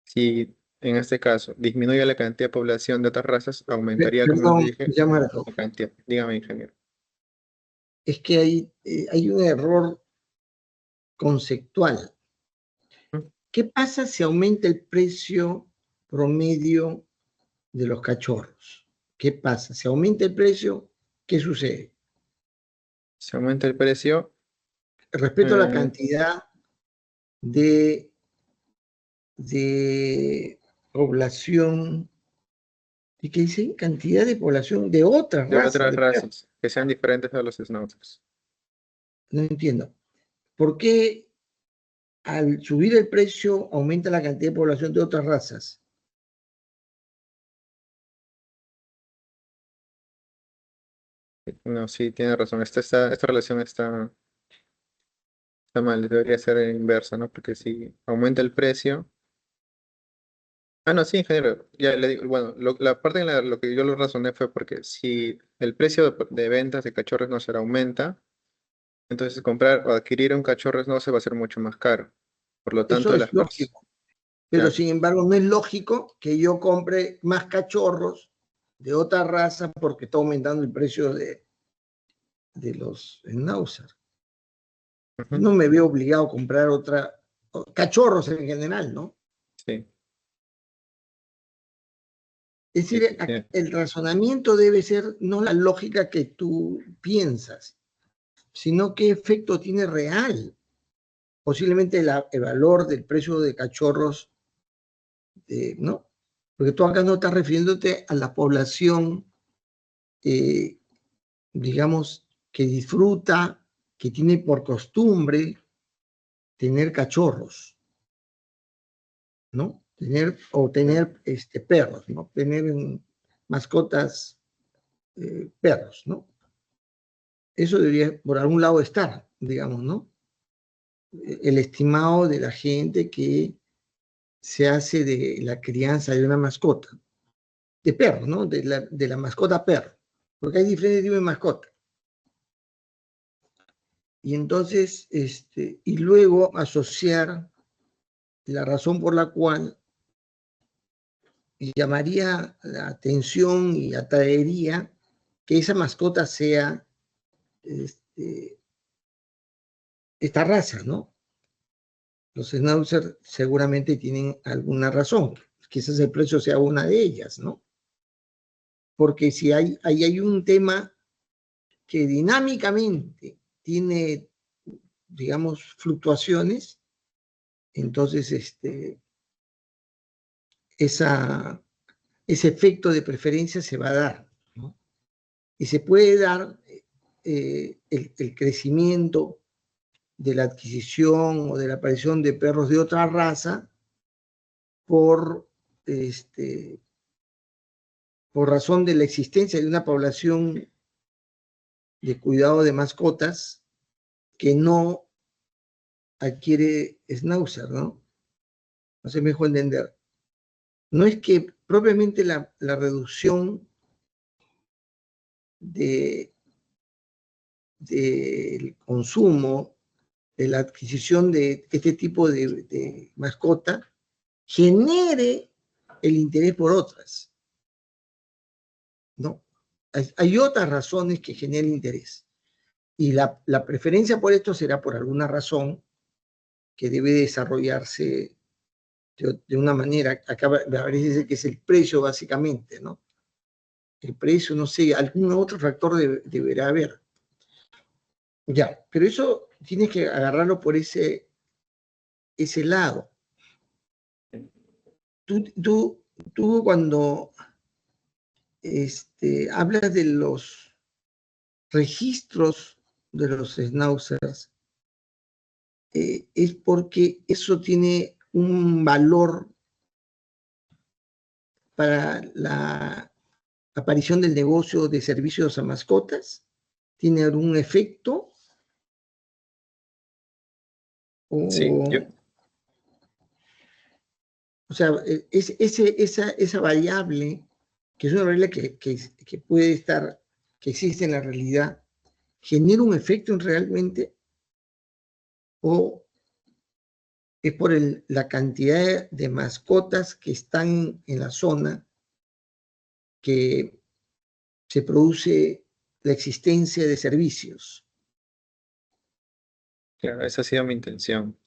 Si en este caso disminuye la cantidad de población de otras razas, aumentaría, como Perdón, dije, Yamarato, la cantidad. Dígame, ingeniero. es que hay un error conceptual. ¿Qué pasa si aumenta el precio promedio de los cachorros? ¿Qué pasa? Si aumenta el precio, ¿qué sucede? Si aumenta el precio, Respecto a la eh, cantidad de población, ¿y qué dice? Cantidad de población de otras de razas otras de perros. razas que sean diferentes a los Schnauzers. No entiendo. ¿Por qué al subir el precio aumenta la cantidad de población de otras razas? No, sí, tiene razón. Esta relación está mal, debería ser inversa, ¿no? Porque si aumenta el precio. Ah, no, sí, ingeniero. Ya le digo, bueno, la parte en lo que yo lo razoné fue porque si el precio de ventas de cachorros no se aumenta, entonces comprar o adquirir un cachorro no se va a hacer mucho más caro. Por lo tanto, Eso es las personas. lógico, pero sin embargo no es lógico que yo compre más cachorros de otra raza porque está aumentando el precio de los Schnauzer. No me veo obligado a comprar cachorros en general, ¿no? Sí, Es sí, decir, sí, sí. el razonamiento debe ser no la lógica que tú piensas, sino qué efecto tiene real. Posiblemente el valor del precio de cachorros, ¿no? Porque tú acá no estás refiriéndote a la población, eh, digamos, que disfruta, que tiene por costumbre tener cachorros, ¿no? Tener perros, ¿no? Tener mascotas, perros, ¿no? Eso debería por algún lado estar, digamos, ¿no? El estimado de la gente que se hace de la crianza de una mascota, de perro, ¿no? De la mascota perro, porque hay diferentes tipos de mascota. Y entonces, y luego asociar la razón por la cual llamaría la atención y atraería que esa mascota sea esta raza, ¿no? Los Schnauzer seguramente tienen alguna razón, quizás el precio sea una de ellas, ¿no? Porque si ahí hay un tema que dinámicamente tiene, digamos, fluctuaciones, entonces ese efecto de preferencia se va a dar, ¿no? Y se puede dar el crecimiento de la adquisición o de la aparición de perros de otra raza por razón de la existencia de una población de cuidado de mascotas que no adquiere schnauzer, ¿no? No se me dejó entender. No es que propiamente la reducción del consumo, de la adquisición de este tipo de mascota, genere el interés por otras, ¿no? Hay otras razones que generen interés. Y la preferencia por esto será por alguna razón que debe desarrollarse de una manera. Acá me parece que es el precio básicamente, ¿no? El precio, no sé, algún otro factor deberá haber. Ya, pero eso tienes que agarrarlo por ese lado. Tú cuando hablas de los registros de los schnauzers, es porque eso tiene un valor para la aparición del negocio de servicios a mascotas. ¿Tiene algún efecto? Sí, O sea, esa variable, que es una variable que puede estar, que existe en la realidad, ¿genera un efecto realmente? ¿O es por la cantidad de mascotas que están en la zona que se produce la existencia de servicios? claro, esa ha sido mi intención.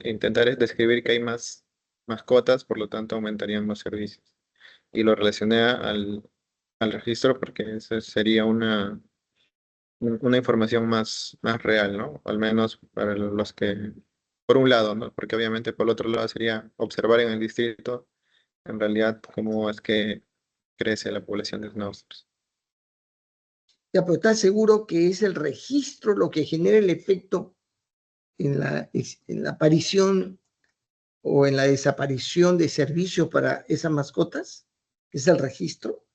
Intentar describir que hay más mascotas, por lo tanto aumentarían los servicios. Y lo relacioné al registro porque esa sería una información más real, ¿no? Al menos para los que, por un lado, ¿no? Porque obviamente por el otro lado sería observar en el distrito, en realidad, cómo es que crece la población de schnauzers. Ya, pero ¿estás seguro que es el registro lo que genera el efecto en la aparición o en la desaparición de servicios para esas mascotas? ¿Es el registro?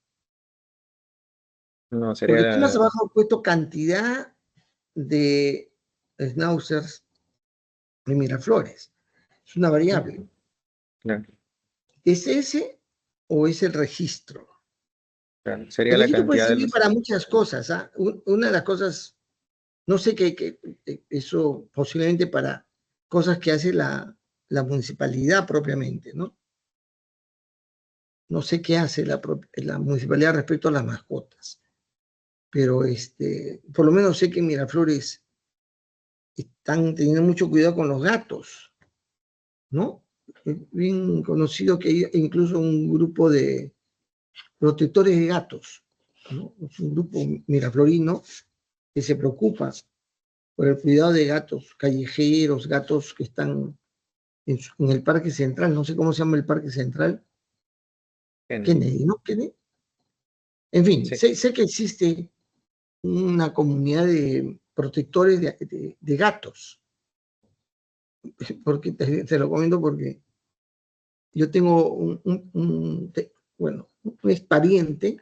No, Porque tú más sería... abajo has puesto cantidad de schnauzers en Miraflores. Es una variable. Claro, ¿Es ese o es el registro? claro, sería El la registro puede cantidad de servir los... para muchas cosas. ¿Ah? Una de las cosas, no sé qué, eso posiblemente para cosas que hace la municipalidad propiamente, ¿no? No sé qué hace la municipalidad respecto a las mascotas, pero por lo menos sé que en Miraflores están teniendo mucho cuidado con los gatos, ¿no? Es bien conocido que hay incluso un grupo de protectores de gatos, ¿no? Es un grupo miraflorino que se preocupa por el cuidado de gatos callejeros, gatos que están en el Parque Central, no sé cómo se llama el Parque Central, Kennedy, ¿no? Kennedy. En fin, Sí, sé que existe una comunidad de protectores de gatos, porque te lo comento porque yo tengo un ex pariente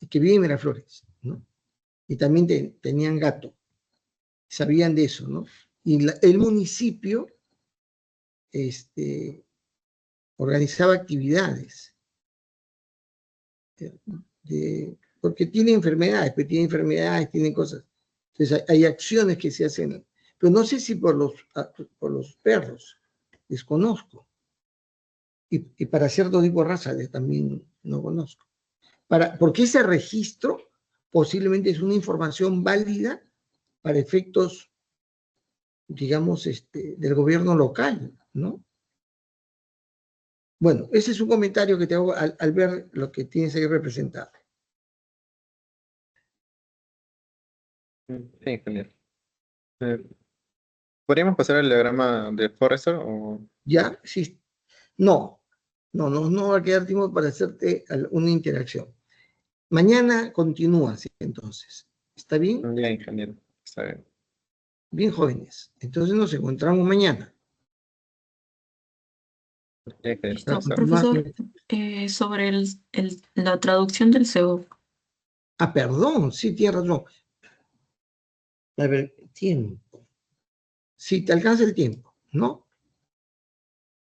que vive en Miraflores, ¿no? Y también tenían gato, sabían de eso, ¿no? Y el municipio organizaba actividades, porque tiene enfermedades, tienen cosas. Entonces hay acciones que se hacen, pero no sé si por los perros, desconozco. Y para cierto tipo de raza también no conozco. Porque ese registro posiblemente es una información válida para efectos, digamos, del gobierno local, ¿no? Bueno, ese es un comentario que te hago al ver lo que tienes ahí representado. sí, genial. Eh, ¿Podríamos pasar al diagrama de Forrester o...? ¿Ya? Sí. No va a quedar tiempo para hacerte una interacción. Mañana continúa, ¿sí? Entonces. ¿Está bien? Ya, ingeniero. Está bien. Bien, jóvenes. Entonces nos encontramos mañana. Ya, ingeniero. Listo, Profesor. profesor, sobre la traducción del CEO. Ah, perdón, sí, tienes razón. A ver, tiempo. Si te alcanza el tiempo, ¿no?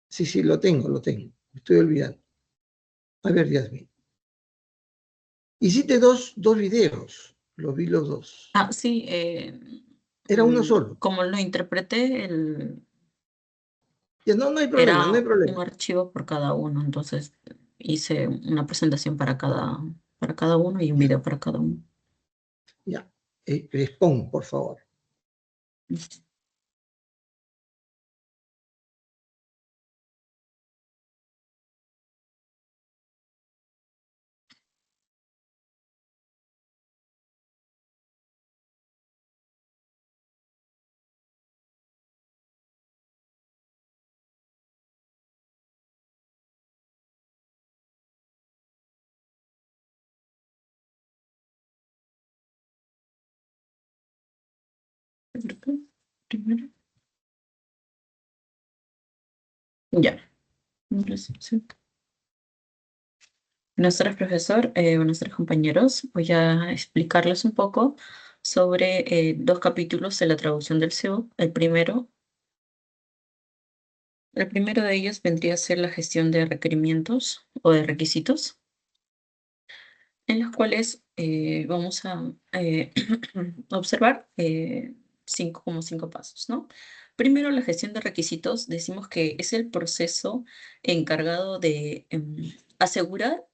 Sí, sí, lo tengo. Me estoy olvidando. A ver, Yasmin. Hiciste dos videos. Los vi los dos. Ah, sí, Era uno solo. como lo interpreté, Ya, no hay problema, no era hay problema. un archivo por cada uno, entonces hice una presentación para cada uno y un video para cada uno. Ya. Respond, por favor. Primero. Ya. Entonces, sí. Buenas tardes, profesor. Buenas tardes, compañeros. Voy a explicarles un poco sobre dos capítulos de la traducción del SEO. El primero de ellos vendría a ser la gestión de requerimientos o de requisitos, en los cuales vamos a observar como cinco pasos, ¿no? Primero, la gestión de requisitos, decimos que es el proceso encargado de asegurar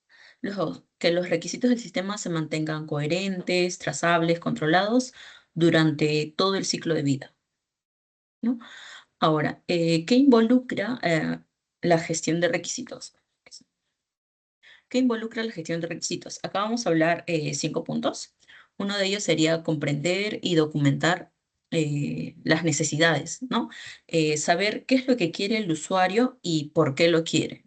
que los requisitos del sistema se mantengan coherentes, trazables, controlados durante todo el ciclo de vida, ¿no? Ahora, ¿qué involucra la gestión de requisitos? ¿Qué involucra la gestión de requisitos? Acá vamos a hablar 5 puntos. Uno de ellos sería comprender y documentar las necesidades, ¿no? Saber qué es lo que quiere el usuario y por qué lo quiere.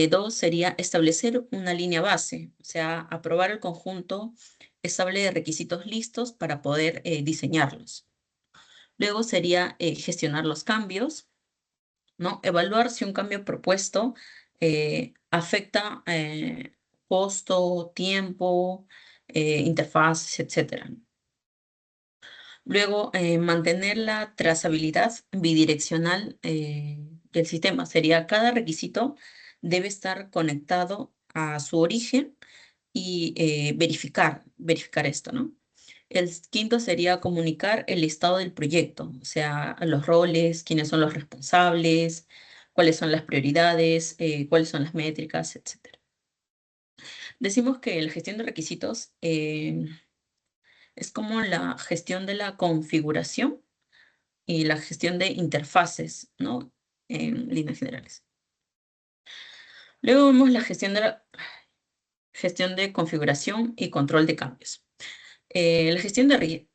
Dos sería establecer una línea base, o sea, aprobar el conjunto estable de requisitos listos para poder diseñarlos. Luego sería gestionar los cambios, ¿no? Evaluar si un cambio propuesto afecta costo, tiempo, interfaces, etc. Luego, mantener la trazabilidad bidireccional del sistema. Sería cada requisito debe estar conectado a su origen y verificar esto, ¿no? El quinto sería comunicar el estado del proyecto, o sea, los roles, quiénes son los responsables, cuáles son las prioridades, cuáles son las métricas, etc. Decimos que la gestión de requisitos es como la gestión de la configuración y la gestión de interfaces, ¿no? En líneas generales. Luego vemos la gestión de configuración y control de cambios. La gestión de...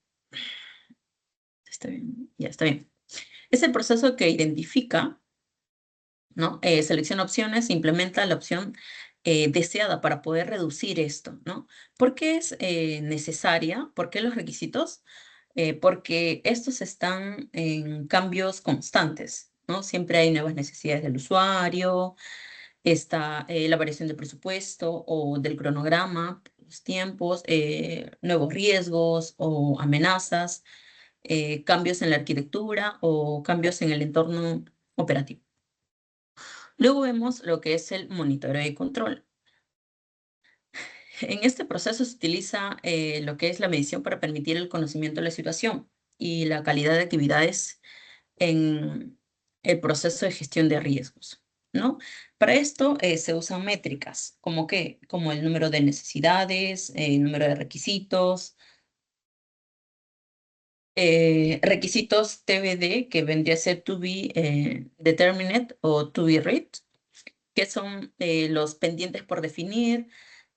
Está bien, ya está bien. Es el proceso que identifica, ¿no? Selecciona opciones, implementa la opción deseada para poder reducir esto, ¿no? ¿Por qué es necesaria? ¿Por qué los requisitos? Porque estos están en cambios constantes, ¿no? Siempre hay nuevas necesidades del usuario, está la variación del presupuesto o del cronograma, los tiempos, nuevos riesgos o amenazas, cambios en la arquitectura o cambios en el entorno operativo. Luego vemos lo que es el monitoreo y control. En este proceso se utiliza lo que es la medición para permitir el conocimiento de la situación y la calidad de actividades en el proceso de gestión de riesgos, ¿no? Para esto se usan métricas, como el número de necesidades, el número de requisitos, requisitos TBD, que vendría a ser to be determined o to be read, que son los pendientes por definir,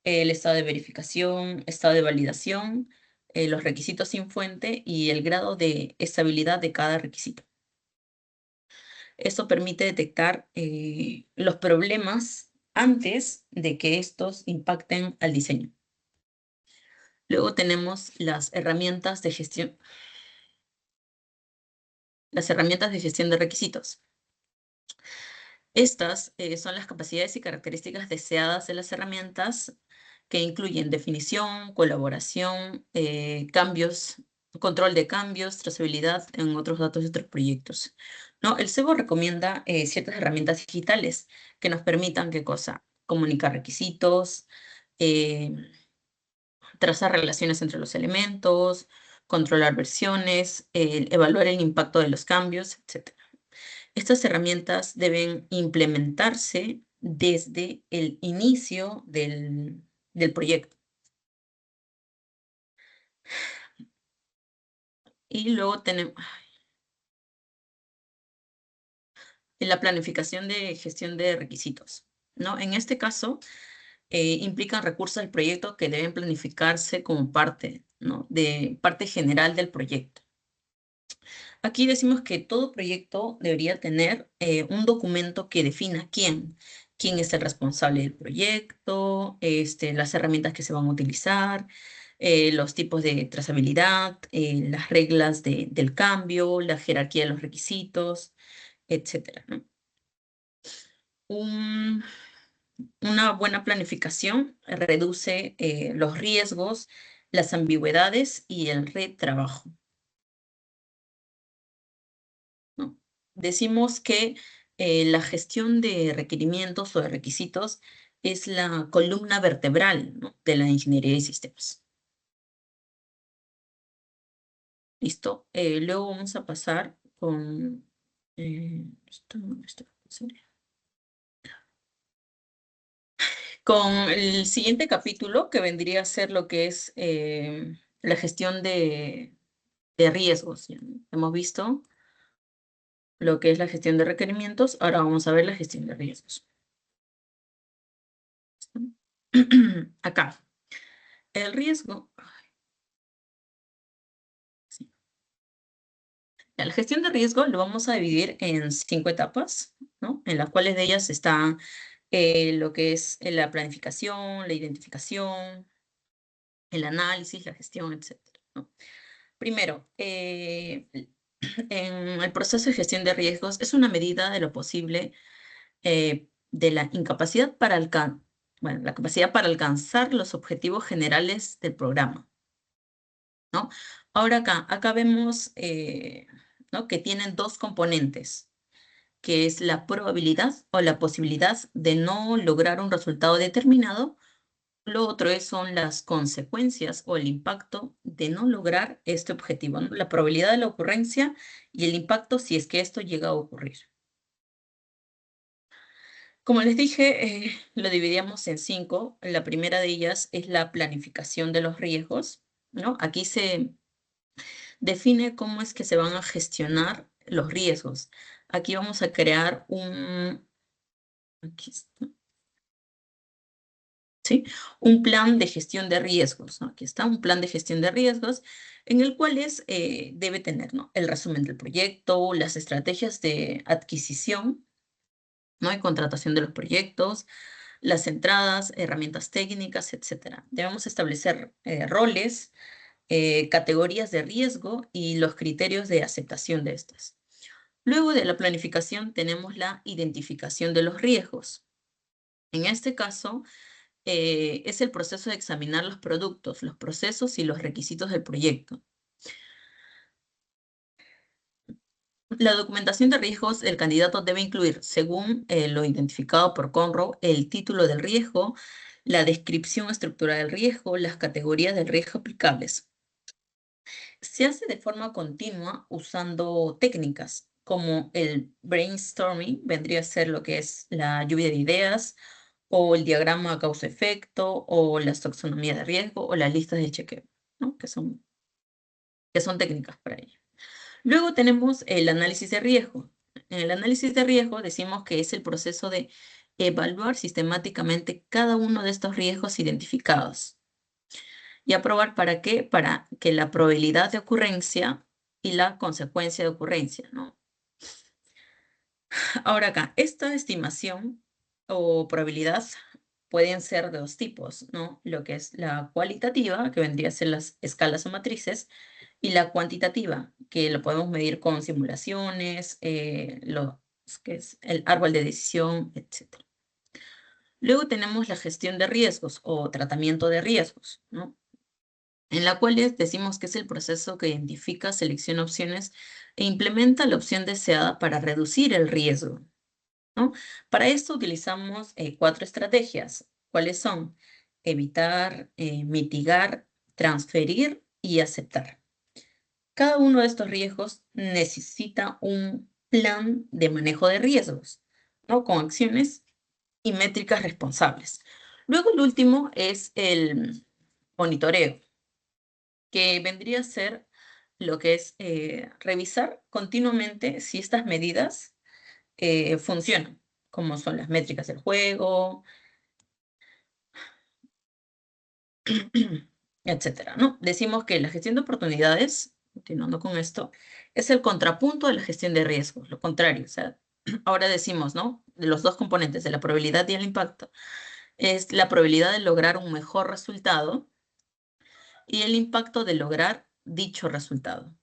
el estado de verificación, estado de validación, los requisitos sin fuente y el grado de estabilidad de cada requisito. Esto permite detectar los problemas antes de que estos impacten al diseño. Luego tenemos las herramientas de gestión. Las herramientas de gestión de requisitos. Estas son las capacidades y características deseadas de las herramientas que incluyen definición, colaboración, cambios, control de cambios, trazabilidad en otros datos de otros proyectos. ¿No? El CEBO recomienda ciertas herramientas digitales que nos permitan, ¿qué cosa? Comunicar requisitos, trazar relaciones entre los elementos, controlar versiones, evaluar el impacto de los cambios, etc. Estas herramientas deben implementarse desde el inicio del proyecto. Y luego tenemos la planificación de gestión de requisitos, ¿no? En este caso, implican recursos del proyecto que deben planificarse como parte, ¿no? De parte general del proyecto. Aquí decimos que todo proyecto debería tener un documento que defina quién es el responsable del proyecto, las herramientas que se van a utilizar, los tipos de trazabilidad, las reglas del cambio, la jerarquía de los requisitos, etc. ¿no? Una buena planificación reduce los riesgos, las ambigüedades y el retrabajo. ¿No? Decimos que la gestión de requerimientos o de requisitos es la columna vertebral, ¿no? de la ingeniería de sistemas. ¿Listo? Luego vamos a pasar con... con el siguiente capítulo, que vendría a ser lo que es la gestión de riesgos. ¿Ya? Hemos visto lo que es la gestión de requerimientos, ahora vamos a ver la gestión de riesgos. Acá, el riesgo... Sí. La gestión de riesgo lo vamos a dividir en 5 etapas, ¿no? En las cuales de ellas están lo que es la planificación, la identificación, el análisis, la gestión, etc. ¿no? Primero, en el proceso de gestión de riesgos es una medida de lo posible de la incapacidad para la capacidad para alcanzar los objetivos generales del programa, ¿no? Ahora acá vemos ¿no? que tienen dos componentes, que es la probabilidad o la posibilidad de no lograr un resultado determinado. Lo otro son las consecuencias o el impacto de no lograr este objetivo, ¿no? La probabilidad de la ocurrencia y el impacto si es que esto llega a ocurrir. Como les dije, lo dividíamos en 5. La primera de ellas es la planificación de los riesgos, ¿no? Aquí se define cómo es que se van a gestionar los riesgos. Aquí vamos a crear aquí está, ¿sí? Un plan de gestión de riesgos, ¿no? Aquí está un plan de gestión de riesgos en el cual debe tener, ¿no? el resumen del proyecto, las estrategias de adquisición, ¿no? y contratación de los proyectos, las entradas, herramientas técnicas, etc. Debemos establecer roles, categorías de riesgo y los criterios de aceptación de estas. Luego de la planificación tenemos la identificación de los riesgos. En este caso, es el proceso de examinar los productos, los procesos y los requisitos del proyecto. La documentación de riesgos, el candidato debe incluir, según lo identificado por Conroe, el título del riesgo, la descripción estructural del riesgo, las categorías del riesgo aplicables. Se hace de forma continua usando técnicas como el brainstorming, vendría a ser lo que es la lluvia de ideas, o el diagrama causa-efecto, o las taxonomías de riesgo, o las listas de chequeo, ¿no? que son técnicas para ello. Luego tenemos el análisis de riesgo. En el análisis de riesgo decimos que es el proceso de evaluar sistemáticamente cada uno de estos riesgos identificados. ¿Y aprobar para qué? Para que la probabilidad de ocurrencia y la consecuencia de ocurrencia, ¿no? Ahora acá, esta estimación o probabilidad pueden ser de dos tipos, ¿no? Lo que es la cualitativa, que vendría a ser las escalas o matrices, y la cuantitativa, que lo podemos medir con simulaciones, lo que es el árbol de decisión, etc. Luego tenemos la gestión de riesgos o tratamiento de riesgos, ¿no? En la cual decimos que es el proceso que identifica, selecciona opciones e implementa la opción deseada para reducir el riesgo, ¿no? Para esto utilizamos 4 estrategias. ¿Cuáles son? Evitar, mitigar, transferir y aceptar. Cada uno de estos riesgos necesita un plan de manejo de riesgos, ¿no? Con acciones y métricas responsables. Luego el último es el monitoreo, que vendría a ser lo que es revisar continuamente si estas medidas funcionan, como son las métricas del juego, etcétera, ¿no? Decimos que la gestión de oportunidades, continuando con esto, es el contrapunto de la gestión de riesgos, lo contrario. O sea, ahora decimos, ¿no? De los dos componentes, de la probabilidad y el impacto, es la probabilidad de lograr un mejor resultado y el impacto de lograr dicho resultado,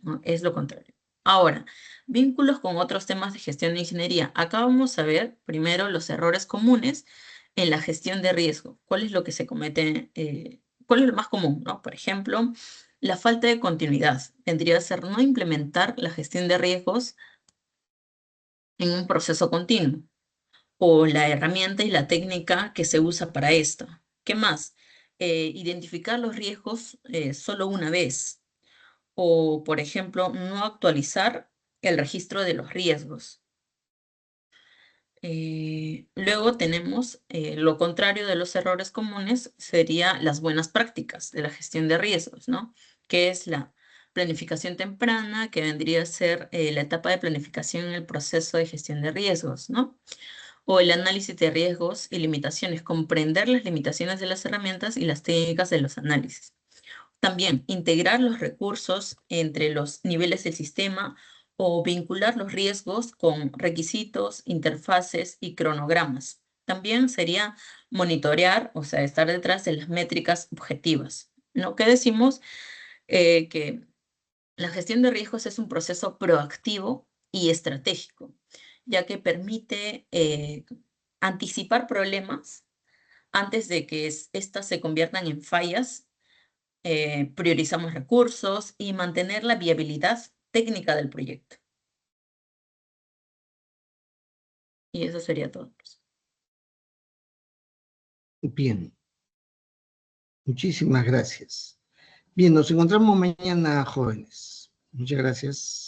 ¿no? Es lo contrario. Ahora, vínculos con otros temas de gestión de ingeniería. Acá vamos a ver primero los errores comunes en la gestión de riesgo. ¿Cuál es lo que se comete? ¿Cuál es lo más común, ¿no? Por ejemplo, la falta de continuidad. Vendría a ser no implementar la gestión de riesgos en un proceso continuo, o la herramienta y la técnica que se usa para esto. ¿Qué más? Identificar los riesgos solo una vez, o, por ejemplo, no actualizar el registro de los riesgos. Luego tenemos lo contrario de los errores comunes, sería las buenas prácticas de la gestión de riesgos, ¿no? Que es la planificación temprana, que vendría a ser la etapa de planificación en el proceso de gestión de riesgos, ¿no? O el análisis de riesgos y limitaciones, comprender las limitaciones de las herramientas y las técnicas de los análisis. También integrar los recursos entre los niveles del sistema o vincular los riesgos con requisitos, interfaces y cronogramas. También sería monitorear, o sea, estar detrás de las métricas objetivas. ¿No? ¿Qué decimos? Que la gestión de riesgos es un proceso proactivo y estratégico, ya que permite anticipar problemas antes de que éstas se conviertan en fallas. Priorizamos recursos y mantener la viabilidad técnica del proyecto. Y eso sería todo. Bien. Muchísimas gracias. Bien, nos encontramos mañana, jóvenes. Muchas gracias.